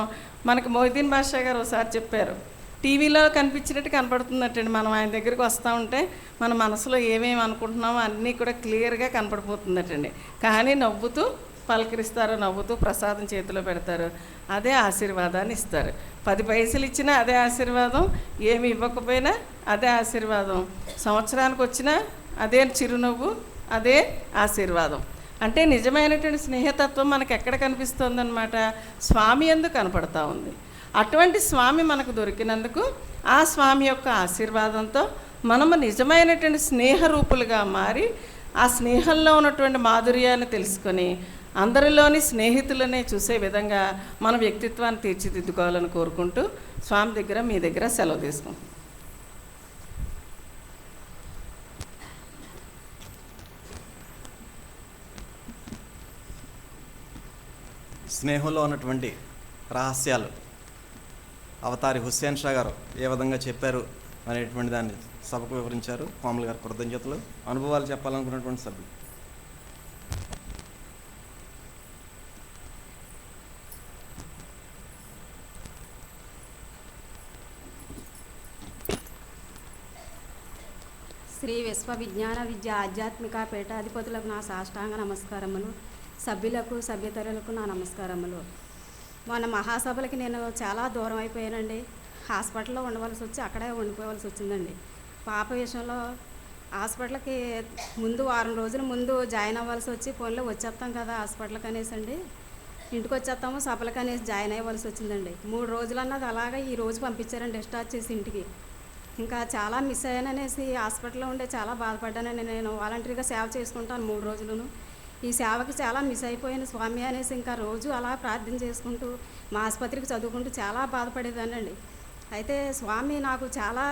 మనకు మొయిదీన్ బాషా గారు ఒకసారి చెప్పారు, టీవీలో కనిపించినట్టు కనపడుతుందటండి. మనం ఆయన దగ్గరికి వస్తూ ఉంటే మన మనసులో ఏమేమి అనుకుంటున్నామో అన్నీ కూడా క్లియర్గా కనపడిపోతుందటండి. కానీ నవ్వుతూ పలకరిస్తారు, నవ్వుతూ ప్రసాదం చేతిలో పెడతారు, అదే ఆశీర్వాదాన్ని ఇస్తారు. 10 పైసలు ఇచ్చినా అదే ఆశీర్వాదం, ఏమి ఇవ్వకపోయినా అదే ఆశీర్వాదం, సంవత్సరానికి వచ్చినా అదే చిరునవ్వు, అదే ఆశీర్వాదం. అంటే నిజమైనటువంటి స్నేహతత్వం మనకు ఎక్కడ కనిపిస్తుందన్నమాట? స్వామి యందు కనపడతా ఉంది. అటువంటి స్వామి మనకు దొరికినందుకు ఆ స్వామి యొక్క ఆశీర్వాదంతో మనము నిజమైనటువంటి స్నేహరూపులుగా మారి ఆ స్నేహంలో ఉన్నటువంటి మాధుర్యాన్ని తెలుసుకొని అందరిలోని స్నేహితులనే చూసే విధంగా మన వ్యక్తిత్వాన్ని తీర్చిదిద్దుకోవాలని కోరుకుంటూ స్వామి దగ్గర మీ దగ్గర సెలవు తీసుకుంటాం. స్నేహంలో ఉన్నటువంటి రహస్యాలు అవతారి హుస్సేన్ షా గారు ఏ విధంగా చెప్పారు అనేటువంటి దాన్ని సభకు వివరించారు. కోమల్ గారు కృతజ్ఞతలు. అనుభవాలు చెప్పాలనుకున్నటువంటి సభ్యులు. శ్రీ విశ్వవిజ్ఞాన విద్య ఆధ్యాత్మిక పీఠాధిపతులకు నా సాష్టాంగ నమస్కారములు, సభ్యులకు సభ్యతరులకు నా నమస్కారములు. మొన్న మహాసభలకి నేను చాలా దూరం అయిపోయానండి. హాస్పిటల్లో ఉండవలసి వచ్చి అక్కడే ఉండిపోవలసి వచ్చిందండి. పాప విషయంలో హాస్పిటల్కి ముందు వారం రోజుల ముందు జాయిన్ అవ్వాల్సి వచ్చి ఫోన్లో వచ్చేస్తాం కదా హాస్పిటల్కి అనేసి అండి, ఇంటికి వచ్చేస్తాము సభలకు అనేసి జాయిన్ అవ్వాల్సి వచ్చిందండి. 3 రోజులు అన్నది అలాగా ఈ రోజు పంపించారండి డిశ్చార్జ్ చేసి ఇంటికి. ఇంకా చాలా మిస్ అయ్యాననేసి హాస్పిటల్లో ఉండే చాలా బాధపడ్డానండి. నేను వాలంటరీగా సేవ చేసుకుంటాను 3 రోజులను. ఈ సేవకి చాలా మిస్ అయిపోయాను స్వామి అనేసి ఇంకా రోజు అలా ప్రార్థన చేసుకుంటూ మా ఆసుపత్రికి చదువుకుంటూ చాలా బాధపడేదానండి. అయితే స్వామి నాకు చాలా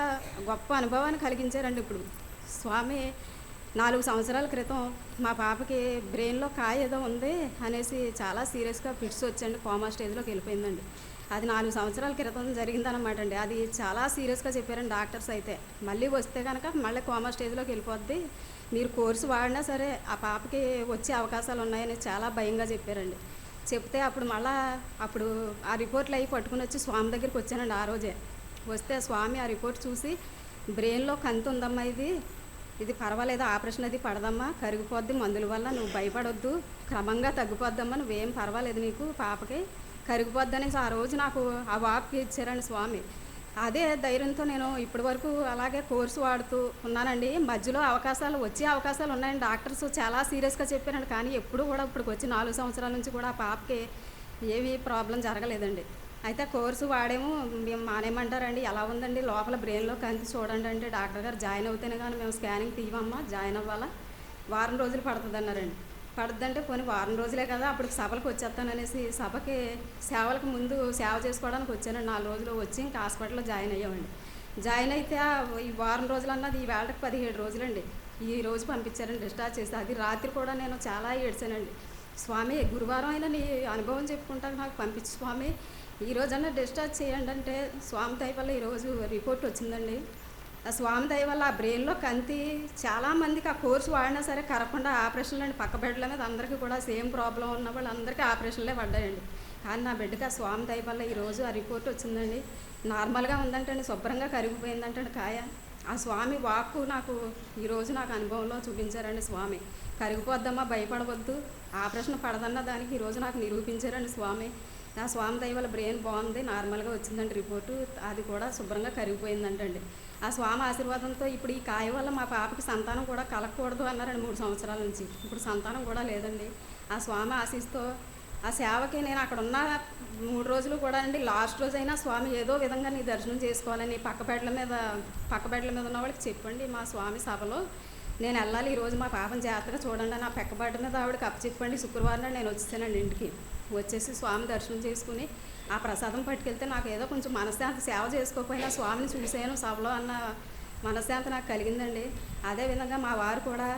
గొప్ప అనుభవాన్ని కలిగించారండి. ఇప్పుడు స్వామి 4 సంవత్సరాల క్రితం మా పాపకి బ్రెయిన్లో కాయ ఏదో ఉంది అనేసి చాలా సీరియస్గా ఫిట్స్ వచ్చండి, కోమా స్టేజ్లోకి వెళ్ళిపోయిందండి. అది 4 సంవత్సరాల క్రితం జరిగిందనమాట అండి. అది చాలా సీరియస్గా చెప్పారండి డాక్టర్స్. అయితే మళ్ళీ వస్తే కనుక మళ్ళీ కోమా స్టేజ్లోకి వెళ్ళిపోద్ది, మీరు కోర్సు వాడినా సరే ఆ పాపకి వచ్చే అవకాశాలు ఉన్నాయని చాలా భయంగా చెప్పారండి. చెప్తే అప్పుడు ఆ రిపోర్ట్లు అవి పట్టుకుని వచ్చి స్వామి దగ్గరికి వచ్చానండి. ఆ రోజే వస్తే స్వామి ఆ రిపోర్ట్ చూసి, బ్రెయిన్లో కంతి ఉందమ్మా, ఇది పర్వాలేదు, ఆపరేషన్ అది పడదమ్మా, కరిగిపోద్ది మందుల వల్ల, నువ్వు భయపడొద్దు, క్రమంగా తగ్గిపోద్దమ్మా, నువ్వేం పర్వాలేదు, నీకు పాపకి కరిగిపోద్ది అనేసి ఆ రోజు నాకు ఆ వాపుకి ఇచ్చారండి స్వామి. అదే ధైర్యంతో నేను ఇప్పటి వరకు అలాగే కోర్సు వాడుతూ ఉన్నానండి. మధ్యలో వచ్చే అవకాశాలు ఉన్నాయండి. డాక్టర్స్ చాలా సీరియస్గా చెప్పారండి, కానీ ఎప్పుడు కూడా ఇప్పటికి వచ్చి 4 సంవత్సరాల నుంచి కూడా ఆ పాపకి ఏమీ ప్రాబ్లం జరగలేదండి. అయితే కోర్సు వాడేమో మేము మానేమంటారండి. ఎలా ఉందండి లోపల బ్రెయిన్‌లో కంతి చూడండి అంటే డాక్టర్ గారు జాయిన్ అవుతేనే గాని మేము స్కానింగ్ తీయమమ్మా, జాయిన్ అవ్వాలా, వారం రోజులు పడుతుందన్నారండి. పడుద్దంటే పోనీ వారం రోజులే కదా అప్పటికి సభలకు వచ్చేస్తాననేసి సభకి సేవలకు ముందు సేవ చేసుకోవడానికి వచ్చానండి. 4 రోజులు వచ్చి ఇంకా హాస్పిటల్‌లో జాయిన్ అయ్యామండి. జాయిన్ అయితే ఈ వారం రోజులు అన్నది ఈ వేళకి 17 రోజులండి. ఈ రోజు పంపించారండి డిశ్చార్జ్ చేసి. అది రాత్రి కూడా నేను చాలా ఏడ్చానండి. స్వామి గురువారం అయినా నీ అనుభవం చెప్పుకుంటాను నాకు పంపించు స్వామి, ఈ రోజన్నా డిశ్చార్జ్ చేయండి అంటే స్వామి దయ వల్ల ఈరోజు రిపోర్ట్ వచ్చిందండి. ఆ స్వామి దయ వల్ల ఆ బ్రెయిన్లో కంతి చాలామందికి ఆ కోర్సు వాడినా సరే కరగకుండా ఆపరేషన్లు అండి. పక్క బెడ్ల మీద అందరికీ కూడా సేమ్ ప్రాబ్లం ఉన్న వాళ్ళందరికీ ఆపరేషన్లే పడ్డాయండి. కానీ నా బిడ్డకి ఆ స్వామి దయ వల్ల ఈరోజు ఆ రిపోర్ట్ వచ్చిందండి. నార్మల్గా ఉందంటండి, శుభ్రంగా కరిగిపోయిందంటండి కాయ. ఆ స్వామి వాక్కు నాకు ఈరోజు నాకు అనుభవంలో చూపించారండి స్వామి. కరిగిపోద్దమ్మా భయపడవద్దు, ఆపరేషన్ పడదన్న దానికి ఈరోజు నాకు నిరూపించారండి స్వామి. ఆ స్వామి దయ వల్ల బ్రెయిన్ బాగుంది, నార్మల్గా వచ్చిందండి రిపోర్టు. అది కూడా శుభ్రంగా కరిగిపోయిందంటండి. ఆ స్వామి ఆశీర్వాదంతో ఇప్పుడు ఈ కాయ వల్ల మా పాపకి సంతానం కూడా కలగకూడదు అన్నారండి 3 సంవత్సరాల నుంచి. ఇప్పుడు సంతానం కూడా లేదండి. ఆ స్వామి ఆశీస్తో ఆ సేవకి నేను అక్కడ ఉన్న 3 రోజులు కూడా అండి, లాస్ట్ రోజైనా స్వామి ఏదో విధంగా నీ దర్శనం చేసుకోవాలని పక్క బెడ్ల మీద ఉన్న వాళ్ళకి చెప్పండి మా స్వామి సభలో నేను వెళ్ళాలి, ఈరోజు మా పాపని జాగ్రత్తగా చూడండి అని ఆ పక్క బెడ్ మీద ఆవిడకి అప్పచెప్పండి. శుక్రవారం నాడు నేను వచ్చేసానండి ఇంటికి. వచ్చేసి స్వామి దర్శనం చేసుకుని ఆ ప్రసాదం పట్టుకెళ్తే నాకు ఏదో కొంచెం మనశ్శాంతి, సేవ చేసుకోకపోయినా స్వామిని చూశాను సభలో అన్న మనశ్శాంతి నాకు కలిగిందండి. అదేవిధంగా మా వారు కూడా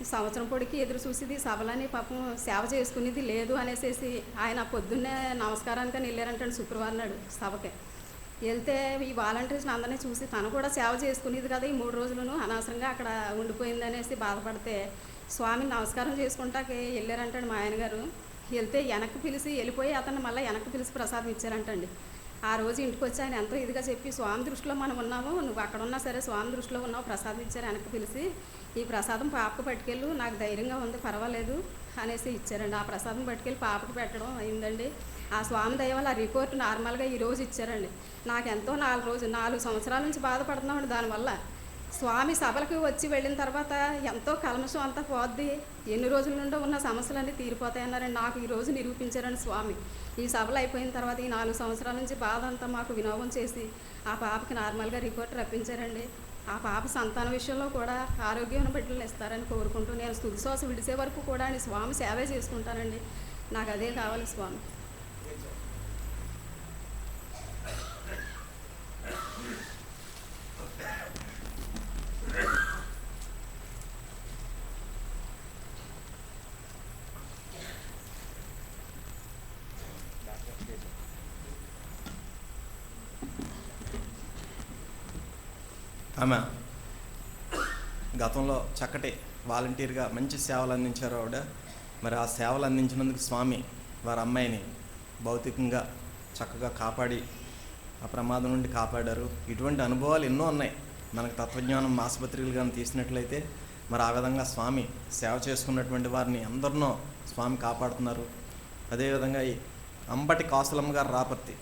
ఈ సంవత్సరం పొడికి ఎదురు చూసేది సభలని పాపం సేవ చేసుకునేది లేదు అనేసి ఆయన పొద్దున్నే నమస్కారానికి వెళ్ళారంటండి శుక్రవారం నాడు సభకి. వెళ్తే ఈ వాలంటీర్స్ని అందరినీ చూసి తను కూడా సేవ చేసుకునేది కదా ఈ 3 రోజులను అనవసరంగా అక్కడ ఉండిపోయింది అనేసి బాధపడితే స్వామిని నమస్కారం చేసుకుంటాకి వెళ్ళారంటండి మా ఆయన గారు. వెళ్తే వెనక్కి పిలిచి వెళ్ళిపోయి అతన్ని మళ్ళీ వెనక్కి పిలిచి ప్రసాదం ఇచ్చారంటండి. ఆ రోజు ఇంటికి వచ్చి ఆయన ఎంతో ఇదిగా చెప్పి స్వామి దృష్టిలో మనం ఉన్నాము, నువ్వు అక్కడ ఉన్నా సరే స్వామి దృష్టిలో ఉన్నావు, ప్రసాదం ఇచ్చారు వెనక్కి పిలిచి, ఈ ప్రసాదం పాపకు పట్టుకెళ్ళు, నాకు ధైర్యంగా ఉంది పర్వాలేదు అనేసి ఇచ్చారండి. ఆ ప్రసాదం పట్టుకెళ్ళి పాపకు పెట్టడం అయిందండి. ఆ స్వామి దయ వల్ల ఆ రిపోర్ట్ నార్మల్గా ఈరోజు ఇచ్చారండి. నాకు ఎంతో 4 సంవత్సరాల నుంచి బాధపడుతున్నామండి దానివల్ల. స్వామి సభలకు వచ్చి వెళ్ళిన తర్వాత ఎంతో కల్మషం అంతా పోద్ది, ఎన్ని రోజుల నుండో ఉన్న సమస్యలన్నీ తీరిపోతాయన్నారండి. నాకు ఈరోజు నిరూపించారండి స్వామి. ఈ సభలు అయిపోయిన తర్వాత ఈ 4 సంవత్సరాల నుంచి బాధ అంతా మాకు వినోదం చేసి ఆ పాపకి నార్మల్గా రిపోర్ట్ రప్పించారండి. ఆ పాప సంతాన విషయంలో కూడా ఆరోగ్యమైన బిడ్డలు ఇస్తారని కోరుకుంటూ నేను తుది శ్వాస విడిసే వరకు కూడా స్వామి సేవే చేసుకుంటానండి. నాకు అదే కావాలి స్వామి. ఆమె గతంలో చక్కటి వాలంటీర్గా మంచి సేవలు అందించారు ఆవిడ. మరి ఆ సేవలు అందించినందుకు స్వామి వారి అమ్మాయిని భౌతికంగా చక్కగా కాపాడి ఆ ప్రమాదం నుండి కాపాడారు. ఇటువంటి అనుభవాలు ఎన్నో ఉన్నాయి మనకు. తత్వజ్ఞానం ఆసుపత్రులు కానీ తీసినట్లయితే మరి ఆ విధంగా స్వామి సేవ చేసుకున్నటువంటి వారిని అందరినో స్వామి కాపాడుతున్నారు. అదేవిధంగా ఈ అంబటి కాసులమ్మ గారు రాపర్తి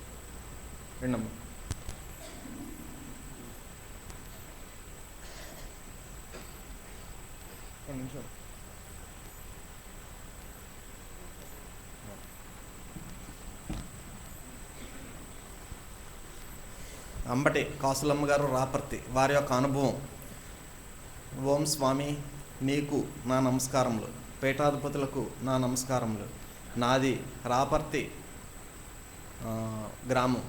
విన్నమ్మ అంబటి కాసులమ్మ గారు రాపర్తి వారి యొక్క అనుభవం. ఓం స్వామి నీకు నా నమస్కారములు, పీఠాధిపతులకు నా నమస్కారములు. నాది రాపర్తి గ్రామం.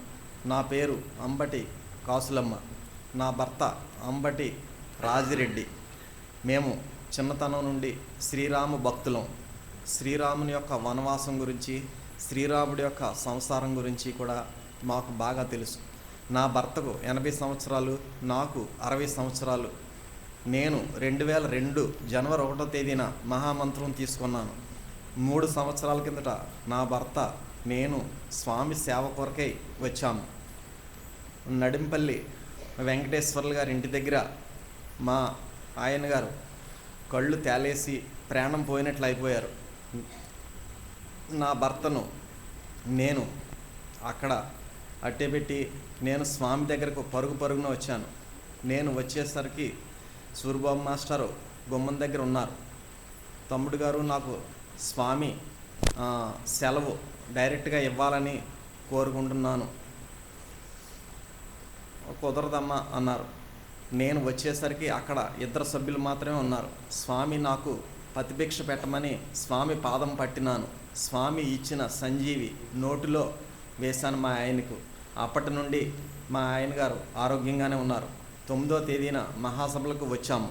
నా పేరు అంబటి కాసులమ్మ. నా భర్త అంబటి రాజిరెడ్డి. మేము చిన్నతనం నుండి శ్రీరామ భక్తులం. శ్రీరాముని యొక్క వనవాసం గురించి, శ్రీరాముడి యొక్క సంసారం గురించి కూడా మాకు బాగా తెలుసు. నా భర్తకు 80 సంవత్సరాలు, నాకు 60 సంవత్సరాలు. నేను 2002 జనవరి 1వ తేదీన మహామంత్రం తీసుకున్నాను. 3 సంవత్సరాల కిందట నా భర్త నేను స్వామి సేవ కొరకై వచ్చాము. నడింపల్లి వెంకటేశ్వర్లు గారి ఇంటి దగ్గర మా ఆయన గారు కళ్ళు తేలేసి ప్రాణం పోయినట్లు అయిపోయారు. నా భర్తను నేను అక్కడ అట్టేపెట్టి నేను స్వామి దగ్గరకు పరుగున వచ్చాను. నేను వచ్చేసరికి సూరిబాబు మాస్టరు గుమ్మం దగ్గర ఉన్నారు. తమ్ముడు గారు నాకు స్వామి సెలవు డైరెక్ట్గా ఇవ్వాలని కోరుకుంటున్నాను కుదరదమ్మా అన్నారు. నేను వచ్చేసరికి అక్కడ 2 సభ్యులు మాత్రమే ఉన్నారు. స్వామి నాకు ప్రతిభిక్ష పెట్టమని స్వామి పాదం పట్టినాను. స్వామి ఇచ్చిన సంజీవి నోటిలో వేశాను మా ఆయనకు. అప్పటి నుండి మా ఆయన గారు ఆరోగ్యంగానే ఉన్నారు. 9వ తేదీన మహాసభలకు వచ్చాము.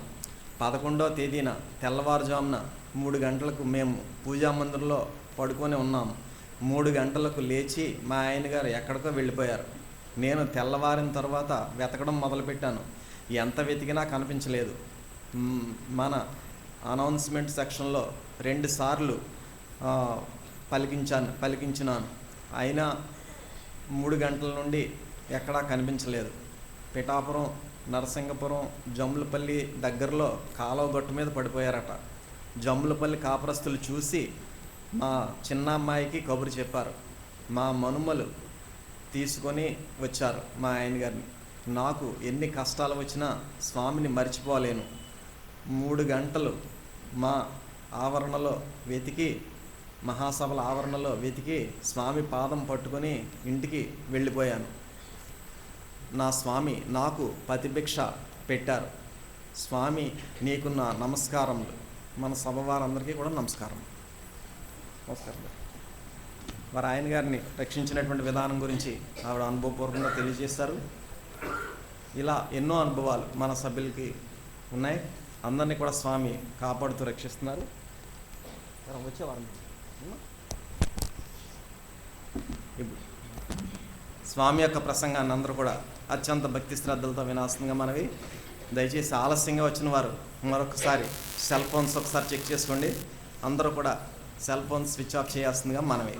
11వ తేదీన తెల్లవారుజామున 3 గంటలకు మేము పూజా మందిరంలో పడుకొని ఉన్నాము. 3 గంటలకు లేచి మా ఆయన గారు ఎక్కడికో వెళ్ళిపోయారు. నేను తెల్లవారిన తర్వాత వెతకడం మొదలుపెట్టాను. ఎంత వెతికినా కనిపించలేదు. మన అనౌన్స్మెంట్ సెక్షన్లో 2 సార్లు పలికించినాను. అయినా 3 గంటల నుండి ఎక్కడా కనిపించలేదు. పిఠాపురం, నరసింగపురం, జమ్ములపల్లి దగ్గరలో కాలువ గట్టు మీద పడిపోయారట. జమ్ములపల్లి కాపురస్తులు చూసి మా చిన్న అమ్మాయికి కబురు చెప్పారు. మా మనుమలు తీసుకొని వచ్చారు మా ఆయన గారిని. నాకు ఎన్ని కష్టాలు వచ్చినా స్వామిని మర్చిపోలేను. 3 గంటలు మా ఆవరణలో వెతికి, మహాసభల ఆవరణలో వెతికి స్వామి పాదం పట్టుకొని ఇంటికి వెళ్ళిపోయాను. నా స్వామి నాకు ప్రతిభిక్ష పెట్టారు. స్వామి నీకు నా నమస్కారములు. మన సభ వారందరికీ కూడా నమస్కారం. వారు ఆయన గారిని రక్షించినటువంటి విధానం గురించి ఆవిడ అనుభవపూర్వకంగా తెలియజేస్తారు. ఇలా ఎన్నో అనుభవాలు మన సభ్యులకి ఉన్నాయి. అందరినీ కూడా స్వామి కాపాడుతూ రక్షిస్తున్నారు. వచ్చేవారు ఇప్పుడు స్వామి యొక్క ప్రసంగాన్ని అందరూ కూడా అత్యంత భక్తి శ్రద్ధలతో వినాల్సిందిగా మనవి. దయచేసి ఆలస్యంగా వచ్చిన వారు మరొకసారి సెల్ ఫోన్స్ ఒకసారి చెక్ చేసుకోండి. అందరూ కూడా సెల్ ఫోన్ స్విచ్ ఆఫ్ చేయాల్సిందిగా మనవి.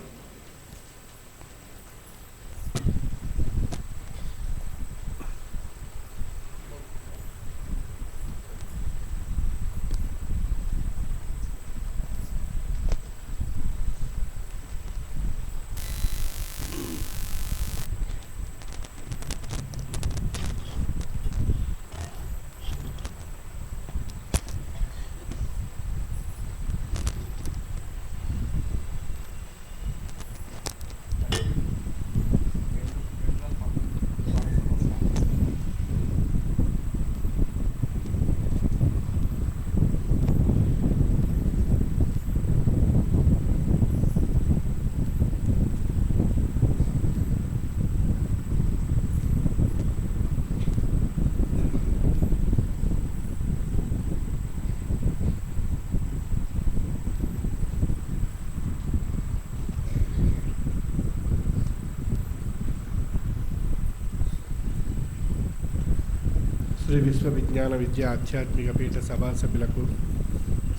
శ్రీ విశ్వ విజ్ఞాన విద్య ఆధ్యాత్మిక పీఠ సభా సభ్యులకు,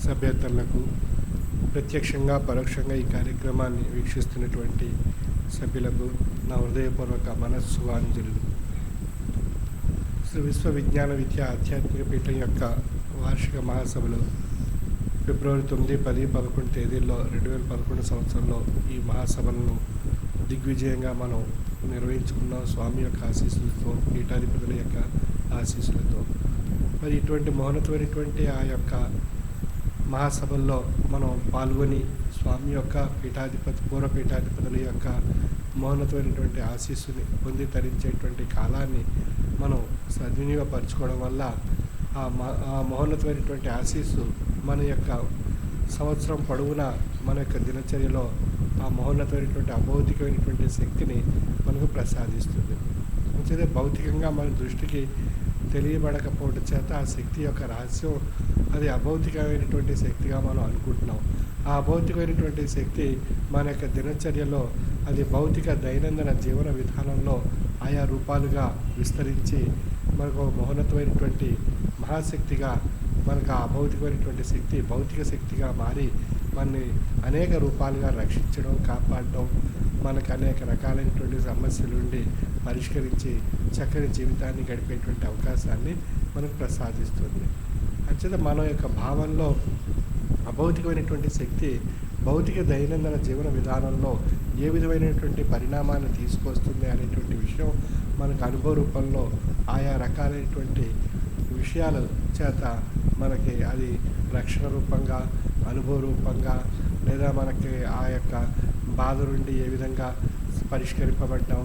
సభ్యేతరులకు, ప్రత్యక్షంగా పరోక్షంగా ఈ కార్యక్రమాన్ని వీక్షిస్తున్నటువంటి సభ్యులకు నా హృదయపూర్వక మనస్సువాంజలు. శ్రీ విశ్వ విజ్ఞాన విద్య ఆధ్యాత్మిక పీఠం యొక్క వార్షిక మహాసభలు ఫిబ్రవరి 9, 10, 11 తేదీల్లో 2011 సంవత్సరంలో ఈ మహాసభలను దిగ్విజయంగా మనం నిర్వహించుకున్నాం. స్వామి యొక్క ఆశీస్సులతో, పీఠాధిపతుల యొక్క ఆశీస్సులతో. మరి ఇటువంటి మౌనతమైనటువంటి ఆ యొక్క మహాసభల్లో మనం పాల్గొని స్వామి యొక్క పూర్వ పీఠాధిపతుల యొక్క మౌనతమైనటువంటి ఆశీస్సుని పొంది తరించేటువంటి కాలాన్ని మనం సద్వినియోగపరచుకోవడం వల్ల ఆ మౌనతమైనటువంటి ఆశీస్సు మన యొక్క సంవత్సరం పొడవునా మన యొక్క దినచర్యలో ఆ మౌనతమైనటువంటి అభౌతికమైనటువంటి శక్తిని మనకు ప్రసాదిస్తుంది. అంతే భౌతికంగా మన దృష్టికి తెలియబడకపోవడం చేత ఆ శక్తి యొక్క రహస్యం అది అభౌతికమైనటువంటి శక్తిగా మనం అనుకుంటున్నాం. ఆ అభౌతికమైనటువంటి శక్తి మన యొక్క దినచర్యలో అది భౌతిక దైనందిన జీవన విధానంలో ఆయా రూపాలుగా విస్తరించి మనకు మహోన్నతమైనటువంటి మహాశక్తిగా మనకు ఆ అభౌతికమైనటువంటి శక్తి భౌతిక శక్తిగా మారి మనని అనేక రూపాలుగా రక్షించడం, కాపాడడం, మనకు అనేక రకాలైనటువంటి సమస్యల నుండి పరిష్కరించి చక్కని జీవితాన్ని గడిపేటువంటి అవకాశాన్ని మనకు ప్రసాదిస్తుంది. అంచేత మన యొక్క భావంలో అభౌతికమైనటువంటి శక్తి భౌతిక దైనందిన జీవన విధానంలో ఏ విధమైనటువంటి పరిణామాన్ని తీసుకొస్తుంది అనేటువంటి విషయం మనకు అనుభవ రూపంలో ఆయా రకాలైనటువంటి విషయాల చేత మనకి అది రక్షణ రూపంగా, అనుభవ రూపంగా, లేదా మనకి ఆ యొక్క బాధ నుండి ఏ విధంగా పరిష్కరింపబడ్డాం,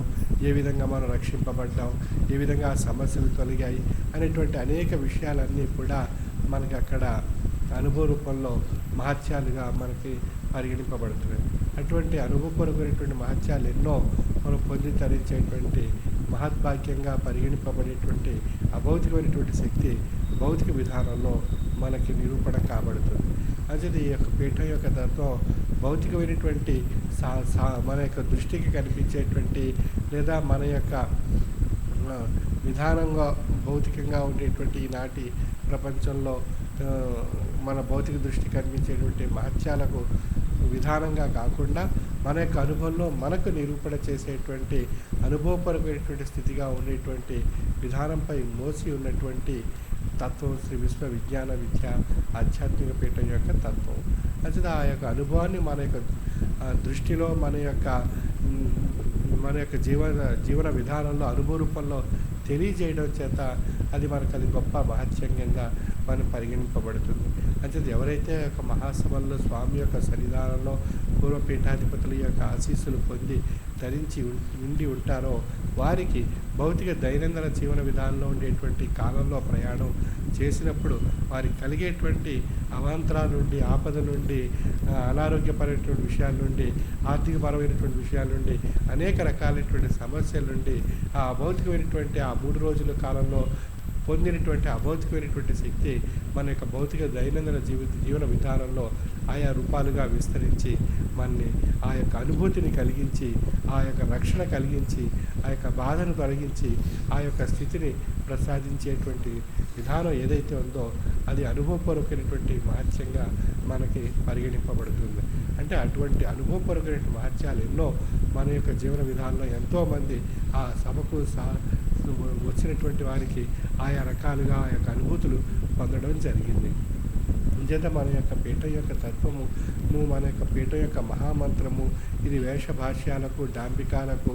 ఏ విధంగా మనం రక్షింపబడ్డాం, ఏ విధంగా ఆ సమస్యలు తొలగాయి అనేటువంటి అనేక విషయాలన్నీ కూడా మనకి అక్కడ అనుభవ రూపంలో మహత్యాలుగా మనకి పరిగణింపబడుతున్నాయి. అటువంటి అనుభవపూర్వకమైనటువంటి మహత్యాలు ఎన్నో మనం పొంది తరించేటువంటి మహద్భాగ్యంగా పరిగణింపబడేటువంటి అభౌతికమైనటువంటి శక్తి భౌతిక విధానంలో మనకి నిరూపణ కాబడుతుంది. అయితే ఈ యొక్క పీఠం యొక్క తత్వం భౌతికమైనటువంటి మన యొక్క దృష్టికి కనిపించేటువంటి లేదా మన యొక్క విధానంగా భౌతికంగా ఉండేటువంటి ఈనాటి ప్రపంచంలో మన భౌతిక దృష్టి కనిపించేటువంటి మహత్యాలకు విధానంగా కాకుండా మన యొక్క అనుభవంలో మనకు నిరూపణ చేసేటువంటి అనుభవపరమైనటువంటి స్థితిగా ఉండేటువంటి విధానంపై మోసి ఉన్నటువంటి తత్వం శ్రీ విశ్వ విజ్ఞాన విద్య ఆధ్యాత్మిక పీఠం యొక్క తత్వం. అయితే ఆ యొక్క అనుభవాన్ని మన యొక్క దృష్టిలో మన యొక్క జీవన విధానంలో అనుభవ రూపంలో తెలియజేయడం చేత అది గొప్ప మహత్యంగా మనం పరిగణింపబడుతుంది. అంటే ఎవరైతే ఒక మహాసభల్లో స్వామి యొక్క సన్నిధానంలో పూర్వపీఠాధిపతుల యొక్క ఆశీస్సులు పొంది ధరించి ఉండి ఉంటారో వారికి భౌతిక దైనందిన జీవన విధానంలో ఉండేటువంటి కాలంలో ప్రయాణం చేసినప్పుడు వారికి కలిగేటువంటి అవాంతరాల నుండి, ఆపద నుండి, అనారోగ్యపరమైనటువంటి విషయాల నుండి, ఆర్థికపరమైనటువంటి విషయాల నుండి, అనేక రకాలైనటువంటి సమస్యల నుండి ఆ అభౌతికమైనటువంటి ఆ 3 రోజుల కాలంలో పొందినటువంటి అభౌతికమైనటువంటి శక్తి మన యొక్క భౌతిక దైనందిన జీవన విధానంలో ఆయా రూపాలుగా విస్తరించి మనని ఆ యొక్క అనుభూతిని కలిగించి, ఆ యొక్క రక్షణ కలిగించి, ఆ యొక్క బాధను తొలగించి, ఆ యొక్క స్థితిని ప్రసాదించేటువంటి విధానం ఏదైతే ఉందో అది అనుభవపూర్వకమైనటువంటి మహత్యంగా మనకి పరిగణింపబడుతుంది. అంటే అటువంటి అనుభవపూర్వకమైన మహత్యాలు ఎన్నో మన యొక్క జీవన విధానంలో ఎంతోమంది ఆ సభకు వచ్చినటువంటి వారికి ఆయా రకాలుగా ఆ యొక్క అనుభూతులు పొందడం జరిగింది. అంచేత మన యొక్క పీఠం యొక్క తత్వము, మన యొక్క పీఠం యొక్క మహామంత్రము ఇది వేషభాష్యాలకు, డాంబికాలకు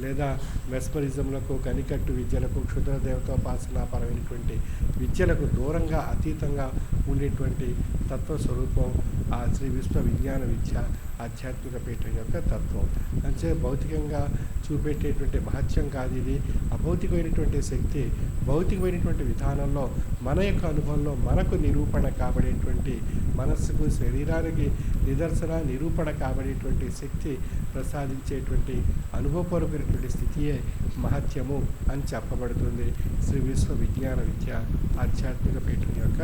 లేదా మెస్మరిజంలకు, కనికట్టు విద్యలకు, క్షుద్ర దేవతోపాసనాపరమైనటువంటి విద్యలకు దూరంగా అతీతంగా ఉండేటువంటి తత్వస్వరూపం ఆ శ్రీ విశ్వ విజ్ఞాన విద్య ఆధ్యాత్మిక పీఠం యొక్క తత్వం. అంటే భౌతికంగా చూపెట్టేటువంటి మహత్యం కాదు ఇది. అభౌతికమైనటువంటి శక్తి భౌతికమైనటువంటి విధానంలో మన యొక్క అనుభవంలో మనకు నిరూపణ కాబడేటువంటి, మనస్సుకు శరీరానికి నిరూపణ కాబడేటువంటి శక్తి ప్రసాదించేటువంటి అనుభవపూర్వకమైనటువంటి స్థితియే మహత్యము అని చెప్పబడుతుంది శ్రీ విశ్వ విజ్ఞాన విద్య ఆధ్యాత్మిక పీఠం యొక్క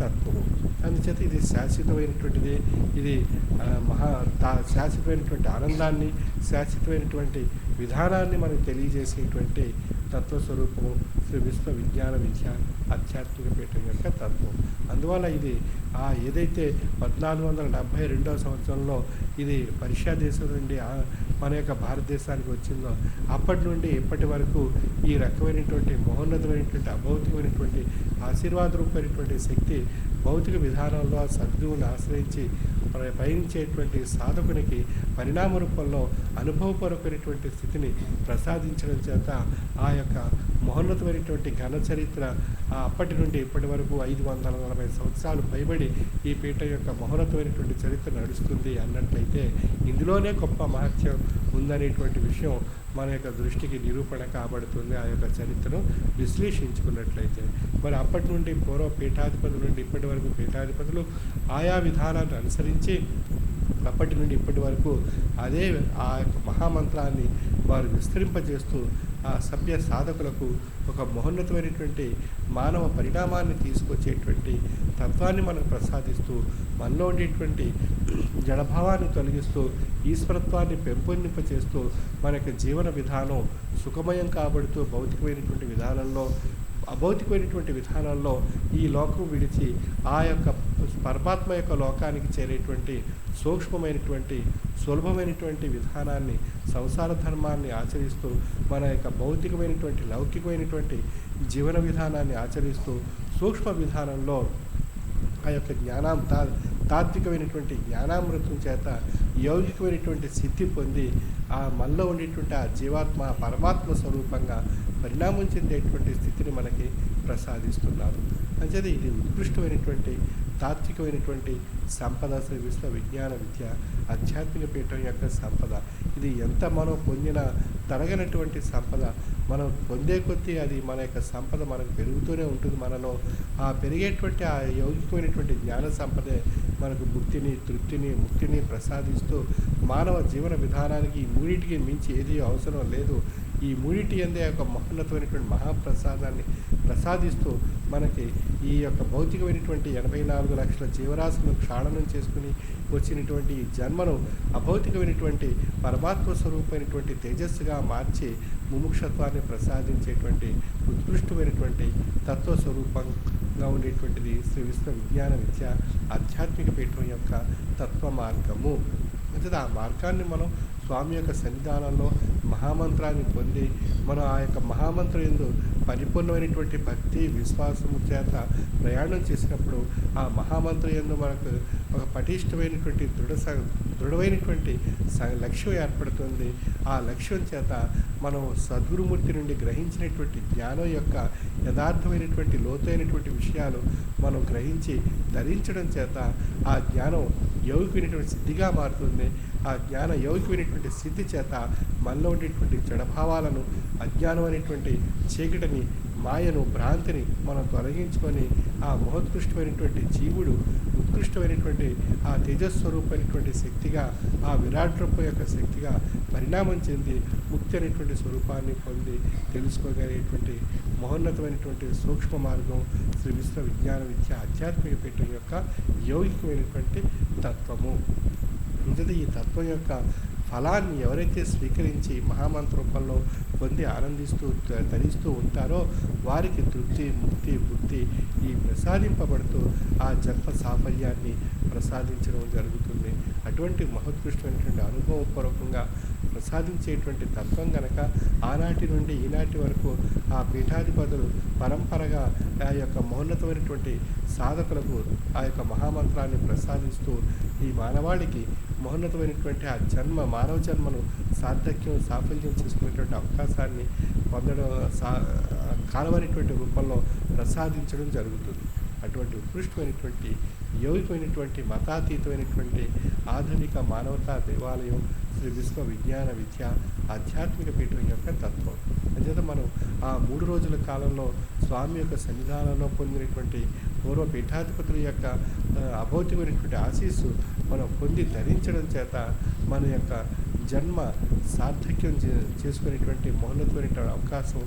తత్వము. అందుచేత ఇది శాశ్వతమైనటువంటిది. ఇది శాశ్వతమైనటువంటి ఆనందాన్ని, శాశ్వతమైనటువంటి విధానాన్ని మనకు తెలియజేసేటువంటి తత్వస్వరూపము శ్రీ విశ్వ విజ్ఞాన విద్య ఆధ్యాత్మిక పీఠం యొక్క తత్వం. అందువల్ల ఇది ఏదైతే 1472వ సంవత్సరంలో ఇది పర్షియా దేశం నుండి మన యొక్క భారతదేశానికి వచ్చిందో అప్పటి నుండి ఇప్పటి వరకు ఈ రకమైనటువంటి మహోన్నతమైనటువంటి అభౌతికమైనటువంటి ఆశీర్వాద రూపమైనటువంటి శక్తి భౌతిక విధానంలో సద్గుణను ఆశ్రయించి పయనించేటువంటి సాధకునికి పరిణామ రూపంలో అనుభవపూర్వకమైనటువంటి స్థితిని ప్రసాదించడం చేత ఆ యొక్క మహోన్నతమైనటువంటి ఘన చరిత్ర అప్పటి నుండి ఇప్పటి వరకు 540 సంవత్సరాలు పైబడి ఈ పీఠం యొక్క మహోన్నతమైనటువంటి చరిత్ర నడుస్తుంది అన్నట్లయితే ఇందులోనే గొప్ప మహత్యం ఉందనేటువంటి విషయం మన యొక్క దృష్టికి నిరూపణ కాబడుతుంది. ఆ యొక్క చరిత్రను విశ్లేషించుకున్నట్లయితే మరి అప్పటి నుండి పూర్వ పీఠాధిపతుల నుండి ఇప్పటి వరకు పీఠాధిపతులు ఆయా విధానాన్ని అనుసరించి అప్పటి నుండి ఇప్పటి వరకు అదే ఆ యొక్క మహామంత్రాన్ని వారు విస్తరింపజేస్తూ ఆ సభ్య సాధకులకు ఒక మహోన్నతమైనటువంటి మానవ పరిణామాన్ని తీసుకొచ్చేటువంటి తత్వాన్ని మనకు ప్రసాదిస్తూ మనలో ఉండేటువంటి జడభావాన్ని తొలగిస్తూ ఈశ్వరత్వాన్ని పెంపొందింపచేస్తూ మన యొక్క జీవన విధానం సుఖమయం కాబడుతూ భౌతికమైనటువంటి విధానంలో అభౌతికమైనటువంటి విధానంలో ఈ లోకం విడిచి ఆ యొక్క పరమాత్మ యొక్క లోకానికి చేరేటువంటి సూక్ష్మమైనటువంటి సులభమైనటువంటి విధానాన్ని, సంసార ధర్మాన్ని ఆచరిస్తూ మన యొక్క భౌతికమైనటువంటి లౌకికమైనటువంటి జీవన విధానాన్ని ఆచరిస్తూ సూక్ష్మ విధానంలో ఆ యొక్క తాత్వికమైనటువంటి జ్ఞానామృతం చేత యౌగికమైనటువంటి సిద్ధి పొంది ఆ మనలో ఉండేటువంటి ఆ జీవాత్మ పరమాత్మ స్వరూపంగా పరిణామం చెందేటువంటి స్థితిని మనకి ప్రసాదిస్తున్నారు. అంచేది ఇది ఉత్కృష్టమైనటువంటి తాత్వికమైనటువంటి సంపద శ్రీ విశ్వ విజ్ఞాన విద్య ఆధ్యాత్మిక పీఠం యొక్క సంపద. ఇది ఎంత మనం పొందిన తరగనటువంటి సంపద. మనం పొందే కొద్దీ అది మన యొక్క సంపద మనకు పెరుగుతూనే ఉంటుంది మనలో. ఆ పెరిగేటువంటి ఆ యౌగికమైనటువంటి జ్ఞాన సంపదే మనకు భుక్తిని, తృప్తిని, ముక్తిని ప్రసాదిస్తూ మానవ జీవన విధానానికి ఈ మూడింటికి మించి ఏది అవసరం లేదు. ఈ మూడింటి అందే ఒక మహోన్నతమైనటువంటి మహాప్రసాదాన్ని ప్రసాదిస్తూ మనకి ఈ యొక్క భౌతికమైనటువంటి 84 లక్షల జీవరాశులను క్షాళనం చేసుకుని వచ్చినటువంటి ఈ జన్మను అభౌతికమైనటువంటి పరమాత్మ స్వరూపమైనటువంటి తేజస్సుగా మార్చి ముముక్షత్వాన్ని ప్రసాదించేటువంటి ఉత్కృష్టమైనటువంటి తత్వస్వరూపంగా ఉండేటువంటిది శ్రీ విశ్వ విజ్ఞాన విద్య ఆధ్యాత్మిక పీఠం యొక్క తత్వ మార్గము. అంటే ఆ మార్గాన్ని మనం స్వామి యొక్క సన్నిధానంలో మహామంత్రాన్ని పొంది మనం ఆ యొక్క మహామంత్రం యందు పరిపూర్ణమైనటువంటి భక్తి విశ్వాసము చేత ప్రయాణం చేసినప్పుడు ఆ మహామంత్రం యందు మనకు ఒక పటిష్టమైనటువంటి దృఢమైనటువంటి లక్ష్యం ఏర్పడుతుంది. ఆ లక్ష్యం చేత మనం సద్గురుమూర్తి నుండి గ్రహించినటువంటి జ్ఞానం యొక్క యథార్థమైనటువంటి లోతైనటువంటి విషయాలు మనం గ్రహించి ధరించడం చేత ఆ జ్ఞానం యౌగికమైనటువంటి సిద్ధిగా మారుతుంది. ఆ జ్ఞాన యౌగికమైనటువంటి సిద్ధి చేత మనలో ఉండేటువంటి జడభావాలను, అజ్ఞానం అనేటువంటి చీకటిని, మాయను, భ్రాంతిని మనం తొలగించుకొని ఆ మహోత్కృష్టమైనటువంటి జీవుడు ఉత్కృష్టమైనటువంటి ఆ తేజస్వరూపమైనటువంటి శక్తిగా, ఆ విరాట్ రూపం యొక్క శక్తిగా పరిణామం చెంది ముక్తి అనేటువంటి స్వరూపాన్ని పొంది తెలుసుకోగలిగేటువంటి మహోన్నతమైనటువంటి సూక్ష్మ మార్గం శ్రీ విశ్వ విజ్ఞాన విద్య ఆధ్యాత్మిక పీఠం యొక్క యౌగికమైనటువంటి తత్వము. నిజంగా ఈ తత్వం యొక్క ఫలాన్ని ఎవరైతే స్వీకరించి మహామంత్ర రూపంలో పొంది ఆనందిస్తూ ధరిస్తూ ఉంటారో వారికి తృప్తి, ముక్తి, బుద్ధి ఈ ప్రసాదింపబడుతూ ఆ జన్మ సాఫల్యాన్ని ప్రసాదించడం జరుగుతుంది. అటువంటి మహోత్కృష్టమైనటువంటి అనుభవపూర్వకంగా ప్రసాదించేటువంటి తత్వం కనుక ఆనాటి నుండి ఈనాటి వరకు ఆ పీఠాధిపతులు పరంపరగా ఆ యొక్క మహోన్నతమైనటువంటి సాధకులకు ఆ యొక్క మహామంత్రాన్ని ప్రసాదిస్తూ ఈ మానవాళికి మహోన్నతమైనటువంటి ఆ మానవ జన్మను సాఫల్యం చేసుకునేటువంటి అవకాశాన్ని పొందడం కాలమైనటువంటి రూపంలో ప్రసాదించడం జరుగుతుంది. అటువంటి ఉత్కృష్టమైనటువంటి యౌగికమైనటువంటి మతాతీతమైనటువంటి ఆధునిక మానవతా దేవాలయం శ్రీ విశ్వ విజ్ఞాన విద్య ఆధ్యాత్మిక పీఠం యొక్క తత్వం. అంచేత మనం ఆ 3 రోజుల కాలంలో స్వామి యొక్క సన్నిధానంలో పొందినటువంటి పూర్వ పీఠాధిపతుల యొక్క అభౌతికమైనటువంటి ఆశీస్సు మనం పొంది ధరించడం చేత మన యొక్క జన్మ సార్థక్యం చేసుకునేటువంటి మహోన్నతమైనటువంటి అవకాశం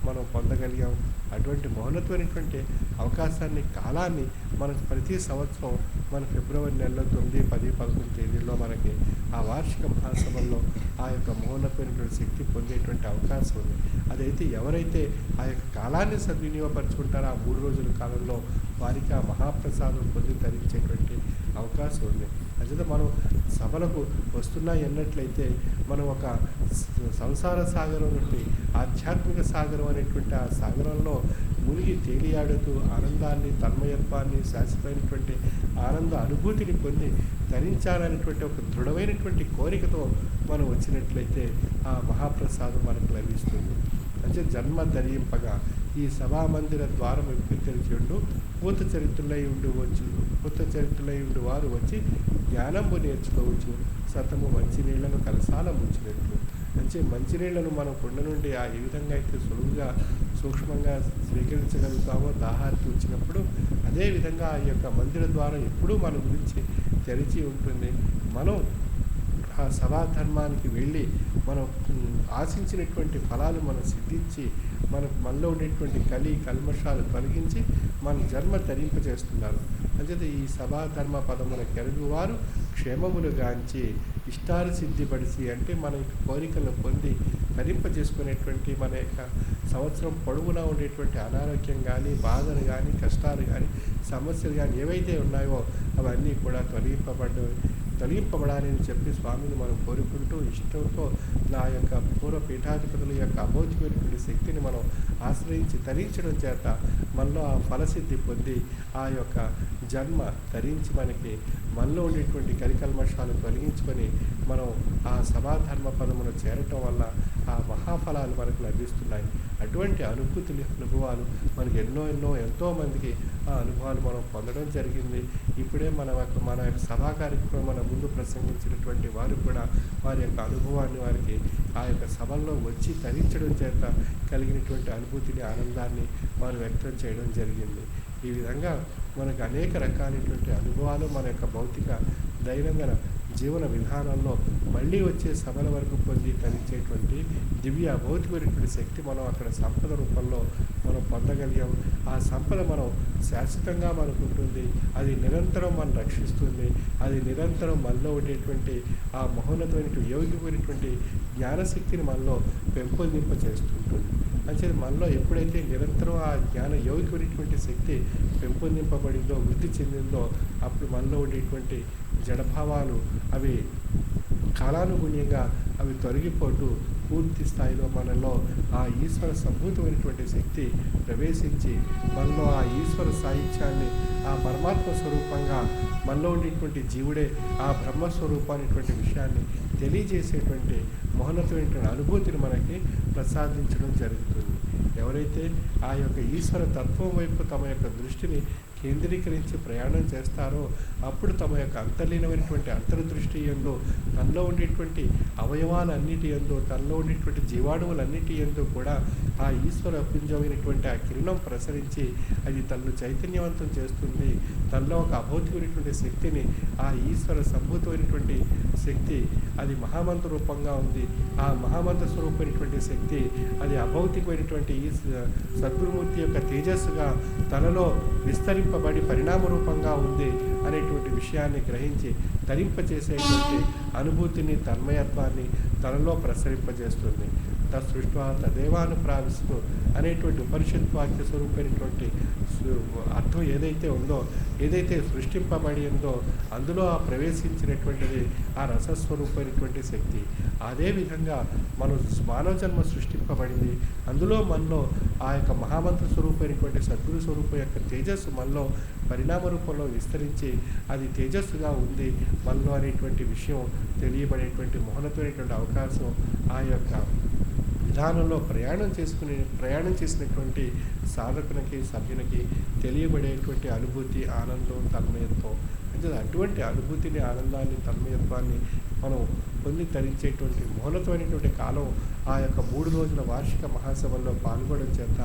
మనం పొందగలిగాం. అటువంటి మహోన్నతమైనటువంటి అవకాశాన్ని, కాలాన్ని మనకు ప్రతి సంవత్సరం మన ఫిబ్రవరి నెలలో 9, 10, 11 తేదీల్లో మనకి ఆ వార్షిక మహాసభల్లో ఆ యొక్క మహోన్నతమైనటువంటి శక్తి పొందేటువంటి అవకాశం ఉంది. అదైతే ఎవరైతే ఆ యొక్క కాలాన్ని సద్వినియోగపరుచుకుంటారో ఆ 3 రోజుల కాలంలో వారికి ఆ మహాప్రసాదం పొంది ధరించేటువంటి అవకాశం ఉంది. అదే మనం సభలకు వస్తున్నాయి అన్నట్లయితే మనం ఒక సంసార సాగరం నుండి ఆధ్యాత్మిక సాగరం అనేటువంటి ఆ సాగరంలో మునిగి తేలియాడుతూ ఆనందాన్ని, తన్మయత్వాన్ని, శాశ్వతమైనటువంటి ఆనంద అనుభూతిని పొంది ధరించాలనేటువంటి ఒక దృఢమైనటువంటి కోరికతో మనం వచ్చినట్లయితే ఆ మహాప్రసాదం మనకు లభిస్తుంది. అంటే జన్మ ధరింపగా ఈ సభామందిర ద్వారం ఎప్పుడు తెరిచి ఉండు పూత చరిత్రులై ఉండి వారు వచ్చి జ్ఞానంబు నేర్చుకోవచ్చు. సతము మంచినీళ్లను కలసాల ముంచినట్లు. అంటే మంచినీళ్లను మనం కుండ నుండి ఏ విధంగా అయితే సులువుగా సూక్ష్మంగా స్వీకరించగలుగుతామో దాహార్తి వచ్చినప్పుడు, అదేవిధంగా ఆ యొక్క మందిర ద్వారం ఎప్పుడూ మన గురించి తెరిచి ఉంటుంది. మనం ఆ సభాధర్మానికి వెళ్ళి మనం ఆశించినటువంటి ఫలాలు మనం సిద్ధించి మనలో ఉండేటువంటి కల్మషాలు తొలగించి మన జన్మ ధరింపజేస్తున్నారు. అంతే ఈ సభాధర్మ పదముల కెరుగువారు క్షేమములు గాంచి ఇష్టాలు సిద్ధిపడిసి, అంటే మన కోరికలను పొంది ధరింపజేసుకునేటువంటి మన యొక్క సంవత్సరం పొడవునా ఉండేటువంటి అనారోగ్యం కానీ, బాధలు కానీ, కష్టాలు కానీ, సమస్యలు కానీ ఏవైతే ఉన్నాయో అవన్నీ కూడా తొలగింపబడాలని చెప్పి స్వామిని మనం కోరుకుంటూ ఇష్టంతో నా యొక్క పూర్వ పీఠాధిపతుల యొక్క అభౌతికమైనటువంటి శక్తిని మనం ఆశ్రయించి ధరించడం చేత మనలో ఆ ఫలసిద్ధి పొంది ఆ యొక్క జన్మ ధరించి మనలో ఉండేటువంటి కల్మషాలు తొలగించుకొని మనం ఆ సమాధర్మ పదమును చేరటం వల్ల ఆ మహాఫలాలు మనకు లభిస్తున్నాయి. అటువంటి అనుభూతులు, అనుభవాలు మనకి ఎంతో మందికి ఆ అనుభవాలు మనం పొందడం జరిగింది. ఇప్పుడే మన యొక్క సభా కార్యక్రమం మన ముందు ప్రసంగించినటువంటి వారు కూడా వారి యొక్క అనుభవాన్ని వారికి ఆ యొక్క సభల్లో వచ్చి తరించడం చేత కలిగినటువంటి అనుభూతిని, ఆనందాన్ని వారు వ్యక్తం చేయడం జరిగింది. ఈ విధంగా మనకు అనేక రకాలైనటువంటి అనుభవాలు మన యొక్క భౌతిక దైనందిన జీవన విధానంలో మళ్ళీ వచ్చే సభల వరకు పొంది తరించేటువంటి దివ్య భౌతికమైనటువంటి శక్తి మనం అక్కడ సంపద రూపంలో మనం పొందగలిగాం. ఆ సంపద మనం శాశ్వతంగా మనకు ఉంటుంది. అది నిరంతరం మనం రక్షిస్తుంది. అది నిరంతరం మనలో ఉండేటువంటి ఆ మహోన్నతమైనటువంటి యోగ్యమైనటువంటి జ్ఞానశక్తిని మనలో పెంపొందింప చేస్తుంటుంది. అంటే మనలో ఎప్పుడైతే నిరంతరం ఆ జ్ఞాన యోగికమైనటువంటి శక్తి పెంపొందింపబడిందో, వృద్ధి చెందిందో, అప్పుడు మనలో ఉండేటువంటి జడభావాలు అవి కాలానుగుణ్యంగా అవి తొలగిపోతూ పూర్తి స్థాయిలో మనలో ఆ ఈశ్వర సంభూతమైనటువంటి శక్తి ప్రవేశించి మనలో ఆ ఈశ్వర సాహిత్యాన్ని, ఆ పరమాత్మ స్వరూపంగా మనలో ఉండేటువంటి జీవుడే ఆ బ్రహ్మస్వరూపానికి విషయాన్ని తెలియజేసేటువంటి మహోన్నతమైనటువంటి అనుభూతిని మనకి ప్రసాదించడం జరుగుతుంది. ఎవరైతే ఆ యొక్క ఈశ్వర తత్వం వైపు తమ యొక్క దృష్టిని కేంద్రీకరించి ప్రయాణం చేస్తారో అప్పుడు తమ యొక్క అంతర్లీనమైనటువంటి అంతర్దృష్టి యందు, తనలో ఉండేటువంటి అవయవాలన్నిటి యందు, తనలో ఉండేటువంటి జీవాణువులన్నిటి యందు కూడా ఆ ఈశ్వర పుంజమైనటువంటి ఆ కిరణం ప్రసరించి అది తనను చైతన్యవంతం చేస్తుంది. తనలో ఒక అభౌతికమైనటువంటి శక్తిని, ఆ ఈశ్వర సంభూతమైనటువంటి శక్తి అది మహామంత్ర రూపంగా ఉంది. ఆ మహామంత్ర స్వరూపమైనటువంటి శక్తి అది అభౌతికమైనటువంటి ఈ సద్గురుమూర్తి యొక్క తేజస్సుగా తనలో విస్తరింపబడి పరిణామ రూపంగా ఉంది అనేటువంటి విషయాన్ని గ్రహించి తరింపచేసేటువంటి అనుభూతిని, తన్మయత్వాన్ని తనలో ప్రసరింపజేస్తుంది. తత్సృష్ట్వా తదేవానుప్రావిస్తూ అనేటువంటి ఉపనిషత్ వాక్య స్వరూపమైనటువంటి అర్థం ఏదైతే ఉందో, ఏదైతే సృష్టింపబడి ఉందో అందులో ఆ ప్రవేశించినటువంటిది ఆ రసస్వరూపమైనటువంటి శక్తి. అదేవిధంగా మనం మానవ జన్మ సృష్టింపబడింది. అందులో మనలో ఆ యొక్క మహామంత్ర స్వరూపమైనటువంటి సద్గురు స్వరూపం యొక్క తేజస్సు మనలో పరిణామ రూపంలో విస్తరించి అది తేజస్సుగా ఉంది మనలో అనేటువంటి విషయం తెలియబడేటువంటి మహోన్నతమైనటువంటి అవకాశం ఆ యొక్క విధానంలో ప్రయాణం చేసినటువంటి సాధకునికి, సభ్యునికి తెలియబడేటువంటి అనుభూతి, ఆనందం, తన్మయత్వం. అంటే అటువంటి అనుభూతిని, ఆనందాన్ని, తన్మయత్వాన్ని మనం పొంది తరించేటువంటి మహోన్నతమైనటువంటి కాలం ఆ యొక్క 3 రోజుల వార్షిక మహాసభల్లో పాల్గొనడం చేత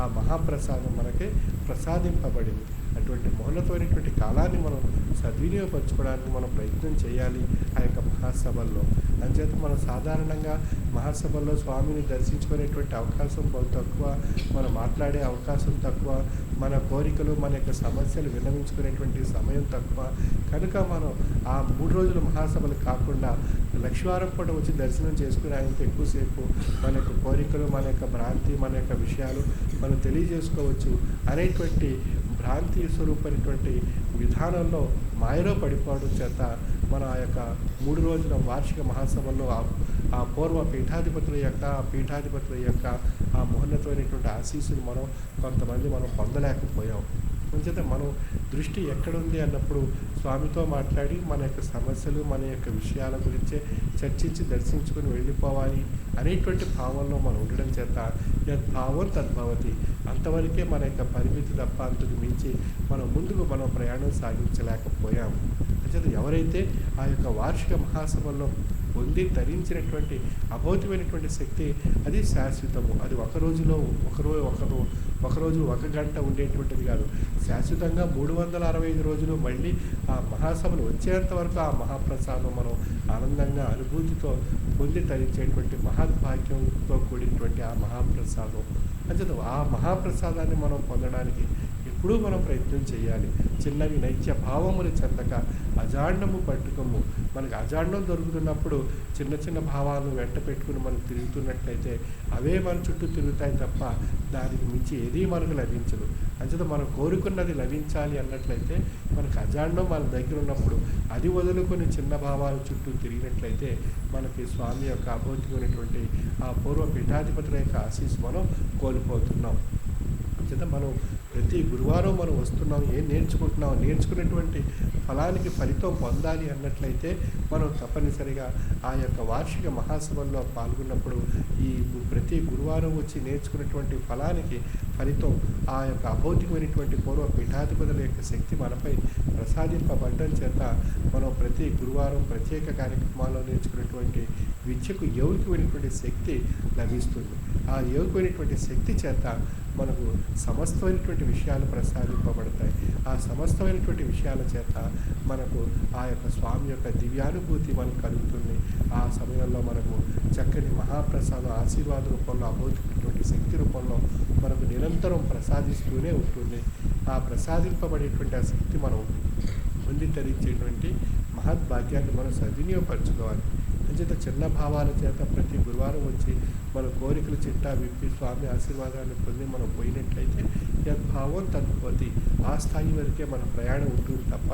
ఆ మహాప్రసాదం మనకి ప్రసాదింపబడింది. అటువంటి మహోన్నతమైనటువంటి కాలాన్ని మనం సద్వినియోగపరచుకోవడానికి మనం ప్రయత్నం చేయాలి ఆ యొక్క మహాసభల్లో. అంచేత మనం సాధారణంగా మహాసభల్లో స్వామిని దర్శించుకునేటువంటి అవకాశం తక్కువ, మనం మాట్లాడే అవకాశం తక్కువ, మన కోరికలు, మన యొక్క సమస్యలు విన్నవించుకునేటువంటి సమయం తక్కువ. కనుక మనం ఆ 3 రోజుల మహాసభలు కాకుండా లక్షవారం పూట వచ్చి దర్శనం చేసుకుని ఆయనతో ఎక్కువసేపు మన యొక్క కోరికలు, మన యొక్క భ్రాంతి, మన యొక్క విషయాలు మనం తెలియజేసుకోవచ్చు అనేటువంటి భ్రాంతి స్వరూపమైనటువంటి విధానంలో మాయలో పడిపోవడం చేత మన ఆ యొక్క 3 రోజుల వార్షిక మహాసభల్లో ఆ పూర్వ పీఠాధిపతుల యొక్క ఆ మహోన్నతమైనటువంటి ఆశీస్సులు కొంతమంది మనం పొందలేకపోయాం. అంచేత మనం దృష్టి ఎక్కడుంది అన్నప్పుడు స్వామితో మాట్లాడి మన యొక్క సమస్యలు, మన యొక్క విషయాల గురించే చర్చించి దర్శించుకొని వెళ్ళిపోవాలి అనేటువంటి భావంలో మనం ఉండడం చేత యద్భావం తద్భవతి, అంతవరకే మన యొక్క పరిమితి తప్ప అంతకు మించి ముందుకు మనం ప్రయాణం సాగించలేకపోయాము. అంచేత ఎవరైతే ఆ యొక్క వార్షిక మహాసభల్లో పొంది తరించినటువంటి అభౌతికమైనటువంటి శక్తి అది శాశ్వతము. అది ఒక రోజు ఒక గంట ఉండేటువంటిది కాదు. శాశ్వతంగా 365 రోజులు మళ్ళీ ఆ మహాసభలు వచ్చేంత వరకు ఆ మహాప్రసాదం మనం ఆనందంగా అనుభూతితో పొంది తరించేటువంటి మహాద్భాగ్యంతో కూడినటువంటి ఆ మహాప్రసాదం. అంచేత ఆ మహాప్రసాదాన్ని మనం పొందడానికి ఎప్పుడూ మనం ప్రయత్నం చేయాలి. చిన్నవి నైత్య భావములు చెందక అజాండము పట్టుకము. మనకు అజాండం దొరుకుతున్నప్పుడు చిన్న చిన్న భావాలను వెంట పెట్టుకుని మనం తిరుగుతున్నట్లయితే అవే మన చుట్టూ తిరుగుతాయి తప్ప దానికి మించి ఏదీ మనకు లభించదు. అంచేత మనం కోరుకున్నది లభించాలి అన్నట్లయితే మనకు అజాండం మన దగ్గర ఉన్నప్పుడు అది వదులుకొని చిన్న భావాల చుట్టూ తిరిగినట్లయితే మనకి స్వామి యొక్క అభౌతికమైనటువంటి ఆ పూర్వ పీఠాధిపతుల యొక్క ఆశీస్సు మనం కోల్పోతున్నాం. అంచేత మనం ప్రతి గురువారం మనం వస్తున్నాం, ఏం నేర్చుకుంటున్నాం, నేర్చుకునేటువంటి ఫలానికి ఫలితం పొందాలి అన్నట్లయితే మనం తప్పనిసరిగా ఆ యొక్క వార్షిక మహాసభల్లో పాల్గొన్నప్పుడు ఈ ప్రతి గురువారం వచ్చి నేర్చుకున్నటువంటి ఫలానికి ఫలితం ఆ యొక్క అభౌతికమైనటువంటి పూర్వ పీఠాధిపతుల యొక్క శక్తి మనపై ప్రసాదింపబడడం చేత మనం ప్రతి గురువారం ప్రత్యేక కార్యక్రమాల్లో నేర్చుకున్నటువంటి విద్యకు యౌగికమైనటువంటి శక్తి లభిస్తుంది. ఆ యౌగికమైనటువంటి శక్తి చేత మనకు సమస్తమైనటువంటి విషయాలు ప్రసాదింపబడతాయి. ఆ సమస్తమైనటువంటి విషయాల చేత మనకు ఆ యొక్క స్వామి యొక్క దివ్యానుభూతి మనకు కలుగుతుంది. ఆ సమయంలో మనకు చక్కని మహాప్రసాదం ఆశీర్వాద రూపంలో అభౌతికమైనటువంటి శక్తి రూపంలో మనకు నిరంతరం ప్రసాదిస్తూనే ఉంటుంది. ఆ ప్రసాదింపబడేటువంటి ఆ శక్తి మనం పొంది ధరించేటువంటి మహద్భాగ్యాన్ని మనం సద్వినియోగపరచుకోవాలి. అంచేత చిన్న భావాల చేత ప్రతి గురువారం వచ్చి మన కోరికలు చిట్టా విప్పి స్వామి ఆశీర్వాదాన్ని పొంది మనం పోయినట్లయితే యద్భావం తద్భవతి, ఆ స్థాయి వరకే మన ప్రయాణం ఉంటుంది తప్ప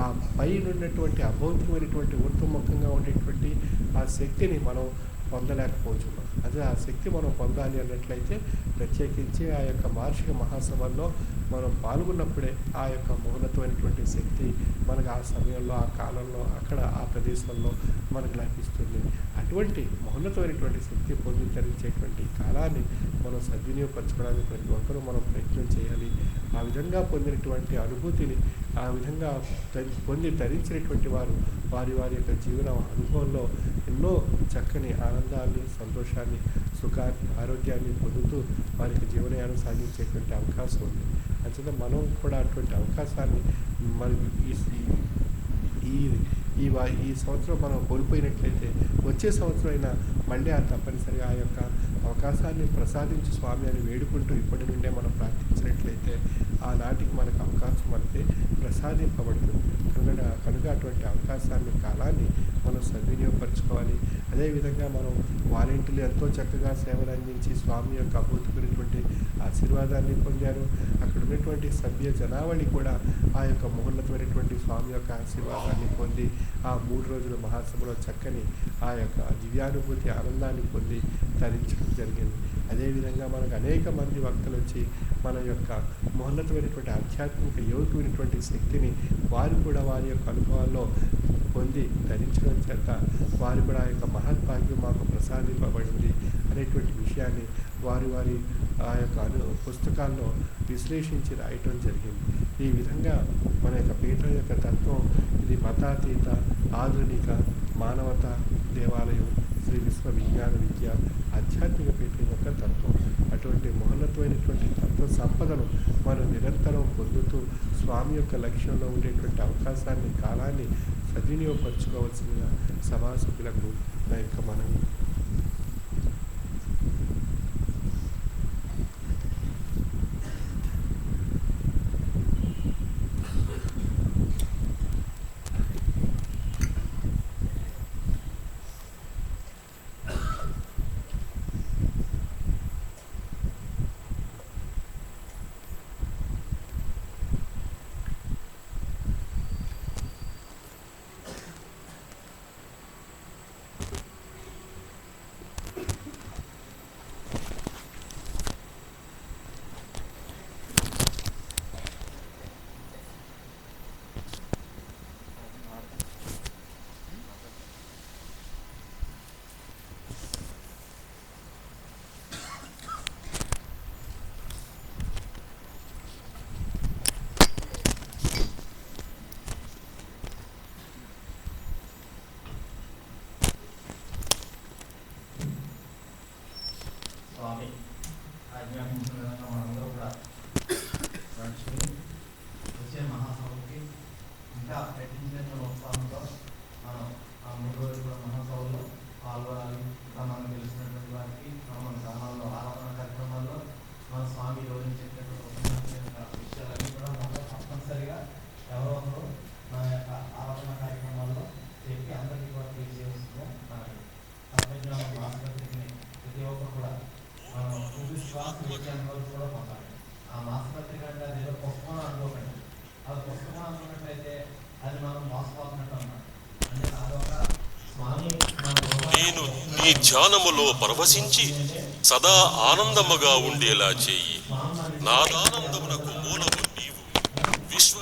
ఆ పైన ఉన్నటువంటి అభౌతికమైనటువంటి ఊర్ధ్వముఖంగా ఉండేటువంటి ఆ శక్తిని మనం పొందలేకపోతున్నాం. అదే ఆ శక్తి మనం పొందాలి అన్నట్లయితే ప్రత్యేకించి ఆ యొక్క వార్షిక మహాసభల్లో మనం పాల్గొన్నప్పుడే ఆ యొక్క మౌనత్వమైనటువంటి శక్తి మనకు ఆ సమయంలో ఆ కాలంలో అక్కడ ఆ ప్రదేశంలో మనకు లభిస్తుంది. అటువంటి మౌనత్వమైనటువంటి శక్తి పొంది ధరించేటువంటి కాలాన్ని మనం సద్వినియోగపరచుకోవడానికి ప్రతి ఒక్కరూ మనం ప్రయత్నం చేయాలి. ఆ విధంగా పొందినటువంటి అనుభూతిని ఆ విధంగా పొంది ధరించినటువంటి వారు వారి వారి యొక్క జీవన అనుభవంలో ఎన్నో చక్కని ఆనందాన్ని, సంతోషాన్ని, సుఖాన్ని, ఆరోగ్యాన్ని పొందుతూ వారికి జీవనయానం సాగించేటువంటి అవకాశం ఉంది. అంచేత మనం కూడా అటువంటి అవకాశాన్ని మనకి ఈ సంవత్సరం మనం కోల్పోయినట్లయితే వచ్చే సంవత్సరం అయినా మళ్ళీ ఆ తప్పనిసరిగా ఆ యొక్క అవకాశాన్ని ప్రసాదించి స్వామి అని వేడుకుంటూ ఇప్పటి నుండే మనం ప్రార్థించినట్లయితే ఆనాటికి మనకు అవకాశం మనకి ప్రసాదింపబడుతుంది. కనుక అటువంటి అవకాశాన్ని, కాలాన్ని మనం సద్వినియోగపరచుకోవాలి. అదేవిధంగా మనం వాలంటీర్లు ఎంతో చక్కగా సేవలు అందించి స్వామి యొక్క అభూతమైనటువంటి ఆశీర్వాదాన్ని పొందారు. అక్కడ ఉన్నటువంటి సభ్య జనావళి కూడా ఆ యొక్క మహోన్నతమైనటువంటి స్వామి యొక్క ఆశీర్వాదాన్ని పొంది ఆ 3 రోజుల మహాసభలో చక్కని ఆ యొక్క దివ్యానుభూతి ఆనందాన్ని పొంది ధరించడం జరిగింది. అదేవిధంగా మనకు అనేక మంది వక్తలు వచ్చి మన యొక్క మహోన్నతమైనటువంటి ఆధ్యాత్మిక యోగికమైనటువంటి శక్తిని వారు కూడా వారి యొక్క అనుభవాల్లో పొంది ధరించడం చేత వారు కూడా ఆ యొక్క మహద్భాగ్యం మాకు ప్రసాదింపబడింది అనేటువంటి విషయాన్ని వారి ఆ యొక్క పుస్తకాల్లో విశ్లేషించి రాయటం జరిగింది. ఈ విధంగా మన యొక్క పీఠం యొక్క తత్వం ఇది మతాతీత, ఆధునిక, మానవత దేవాలయం, శ్రీ విశ్వ విజ్ఞాన విద్య ఆధ్యాత్మిక పీఠం యొక్క తత్వం. అటువంటి మహోన్నతమైనటువంటి తత్వ సంపదను మనం నిరంతరం పొందుతూ స్వామి యొక్క లక్ష్యంలో ఉండేటువంటి అవకాశాన్ని, కాలాన్ని సద్వినియోగపరచుకోవాల్సిందిగా సభా సభ్యులకు నా యొక్క మనవి. స్వామి ఆజ్ఞాపించిన మనందరూ కూడా నడుచుకుని వచ్చే మహాసభకి ఇంకా పెట్టించిన ఉత్సాహంతో మనం ఆ 3 రోజుల మహాసభలో పాల్గొనాలి. ఇంకా మనం తెలిసినటువంటి వారికి మన గ్రామాల్లో ఆరాధన కార్యక్రమాల్లో మన స్వామి వివరించేటటువంటి విషయాలన్నీ కూడా మనం తప్పనిసరిగా ఎవరో ఒకరు మన యొక్క ఆరాధన కార్యక్రమాల్లో చెప్పి అందరికీ కూడా తెలియజేస్తుందో మనకి తప్పనిసరిగా మాసపత్రికని ప్రతి ఒక్కరు కూడా మనం కూడా పంపాలి. ఆ మాసపత్రిక అంటే అది ఏదో పుస్తకం అనుకోకండి. అది పుస్తకం అనుకున్నట్లయితే అది మనం మోసపోతున్నట్టు అన్నమాట. అంటే అదొక స్వామి నేను నీ ధ్యానములో పరవశించి సదా ఆనందముగా ఉండేలా చేయి. నాదానందమునకు మూలము నీవు. విశ్వ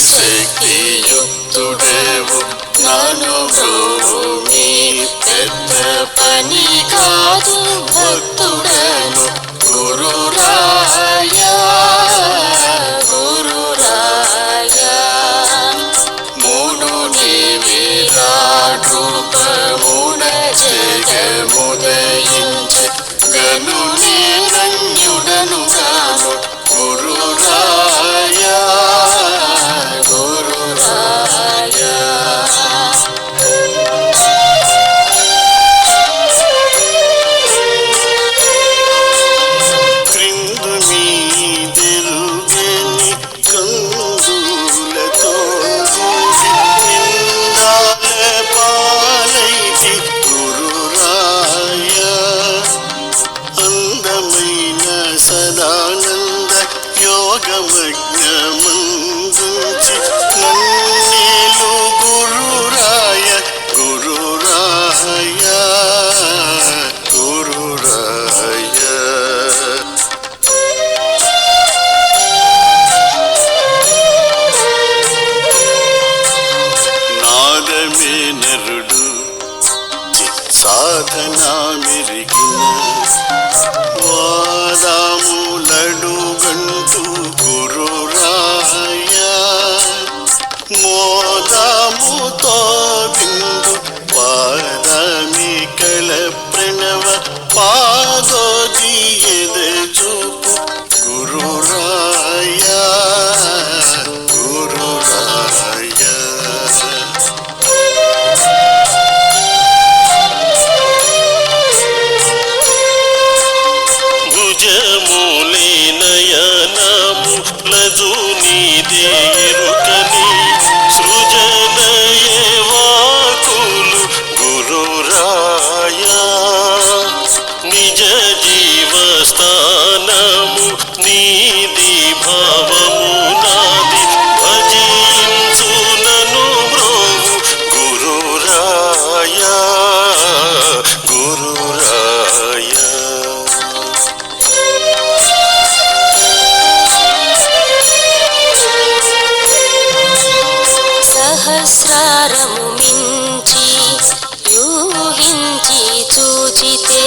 శక్తియుక్తుడవు నన్ను బ్రోమి పెద్ద పని కాదు భక్తుడను గురురాయ గురురాయ మునుని విరాట్ రూపమున జగముదయించే గను నిరంజుడను గాను గురురాయ గురురాయ క్రిందు మీదెరుగని కందులతో నిందాల పాలైతి గురురాయ అందమైన సదానంద యోగమజ్ఞమందుంచి నన్నేలు గురురాయ గురురాయ గురురాయ నాదమే నరుడు సాధనా మెరిగిన వాదాములడుగంటూ గురురాయ మోదాముతో బిందు పాదమికల ప్రణవ పాదోదియద చూపు గురురాయ గురురాయ భుజములే నయనము లజునీదే ఎరుకని సృజనయే వాకులు గురురాయ నిజ జీవస్థానము నీది భావము నాది భజించు నను బ్రోవు గురురాయ గురురాయ సహస్రారము మించి యూహించి చూచితే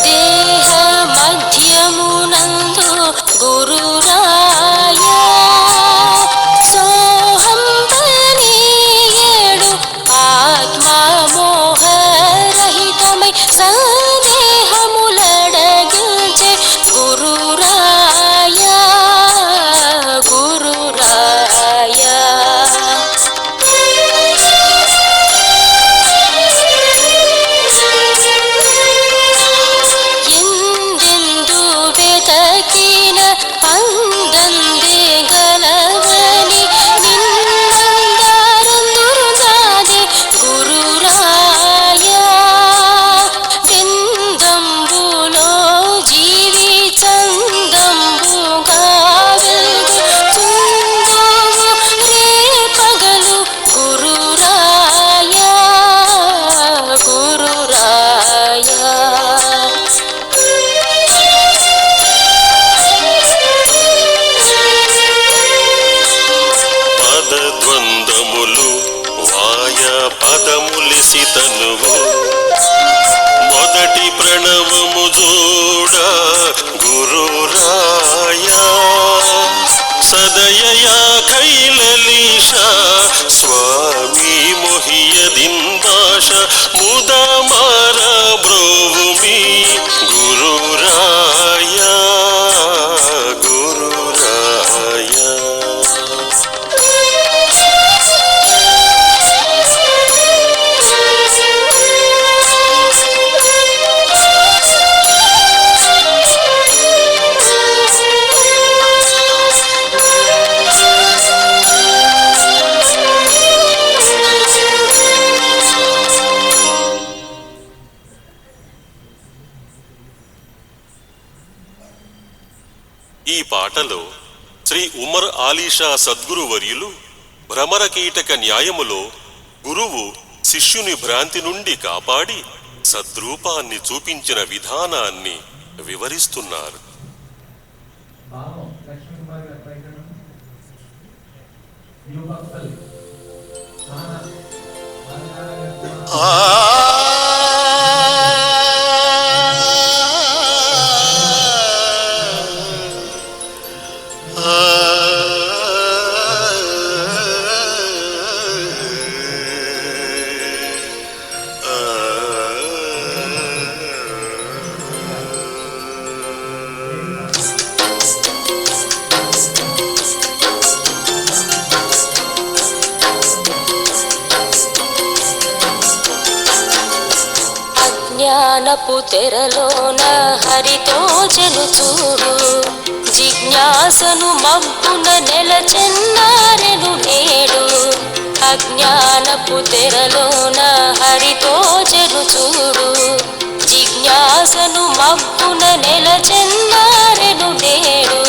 దేహ మధ్యమునందు గురురాయ సోహం పనియేడు ఆత్మమోహరహితమై సందేహములడగిల్చే గురురాయ గురురాయ ఎందెందు వెతకిన అందందే గలవని నిన్నందారందురుగాదే గురురాయ బిందంబులో జీవి చందంబుగా వెలుగు చుందువు రేపగలు గురురాయ గురురాయ పదద్వందములు వాయ పదములిసి తనువు మొదటి ప్రణవము జోడ గురురాయ సదయయా కైలలీష స్వామి మొహియదిందాశ ముదమార బ్రోవుమి గురురాయ గురురాయ ఈ పాటలో శ్రీ ఉమర్ ఆలీషా సద్గురు వర్యులు భ్రమర కీటక న్యాయములో గురువు శిష్యుని భ్రాంతి నుండి కాపాడి సద్రూపాన్ని చూపించిన విధానాన్ని వివరిస్తున్నారు. భావం లక్ష్మీ కుమార్ గారు పైకి భక్తులు అజ్ఞానపు తెరలోన హరితో జను చూడు జిజ్ఞాసను మబ్బున నెలచెన్నారెను నేడు అజ్ఞానపు తెరలోన హరితో జను చూడు జిజ్ఞాసను మబ్బున నెలచెన్నారెను నేడు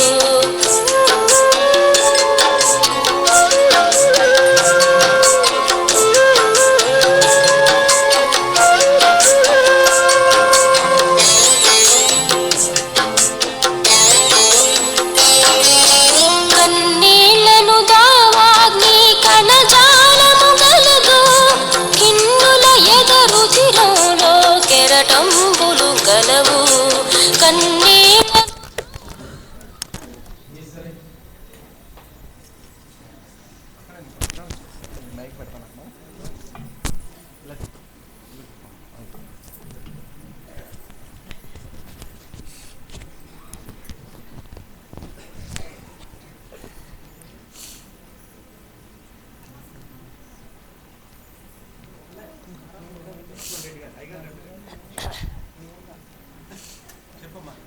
కెరటంబులు గలవు కన్నీళ్ళ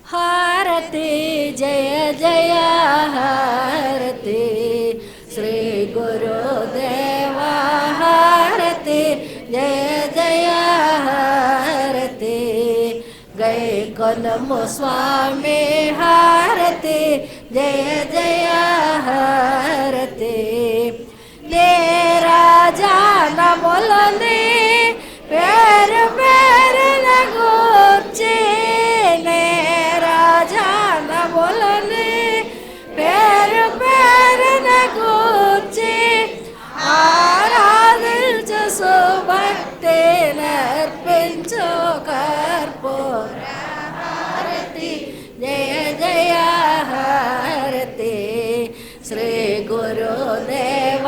హారతి జయ జయ హారతి శ్రీ గురుదేవ హారతి జయ జయ హారతి గై కొనము స్వామి హారతి జయ జయ హారతి లే రాజా నములని పేరు పేరున గూర్చి పేరు పేరున కూర్చి ఆరాధించు సుభక్తి నర్పించు కర్పూర హారతి జయ జయ హారతి శ్రీ గురుదేవ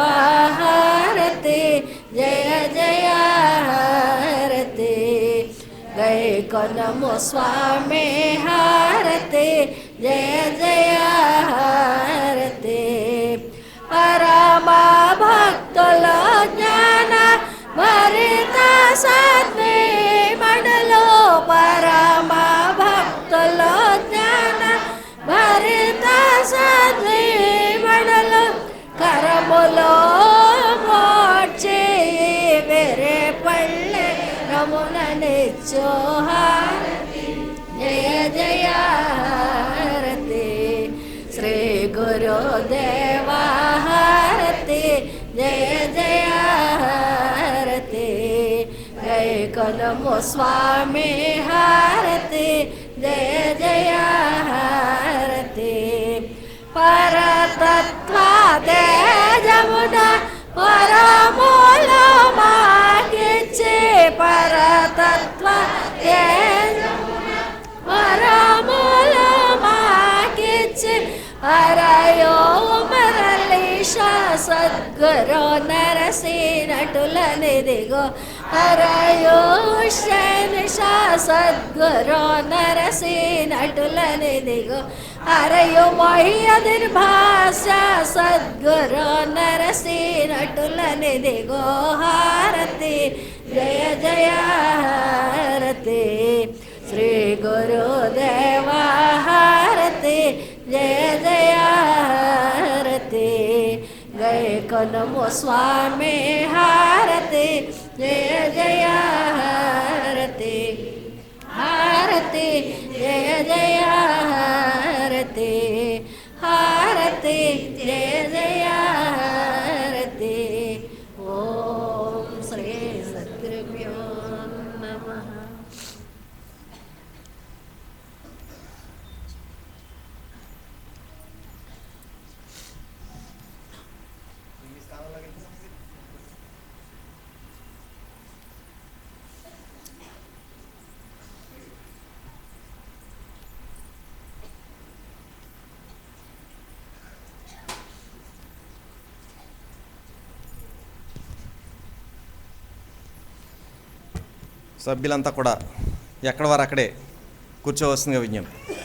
హారతి జయ జయ హారతి గై కొనము స్వామి హారతి జయ జయ హారతి పరమ భక్తుల జ్ఞాన భరిత సత్ని మడలో పరమ భక్తుల జ్ఞాన భరిత సత్ని మడలో కరములో మోడ్చి వేరే పళ్ళె రమున నిచ్చో హారతి జయ జయ హారతి శ్రీ గురుదేవ హారతి జయ జయ హారతి గై కొనము స్వామి హారతి జయ జయ హారతి పరతత్వ తేజమున పరమూల మాగిచ్చే పరతత్వ తేజమున పరమూల మాగిచ్చే అరయో మరలీష సద్గురు నరసినటులనిదిగో అరయో శనిష సద్గురు నరసినటులనిదిగో అరయో మహియదిర్ భాష సద్గురు నరసినటులనిదిగో హారతి జయ జయ హారతి శ్రీ గురుదేవ హారతి జయ జయ హారతి గై కొనము స్వామి హారతి జయ జయ హారతి హారతి జయ జయ హారతి హారతి జయ జయ హారతి ఓం శ్రీ సద్గురుభ్యో నమః. ఈ సభ్యులంతా కూడా ఎక్కడ వారు అక్కడే కూర్చోవలసిందిగా విజ్ఞప్తి.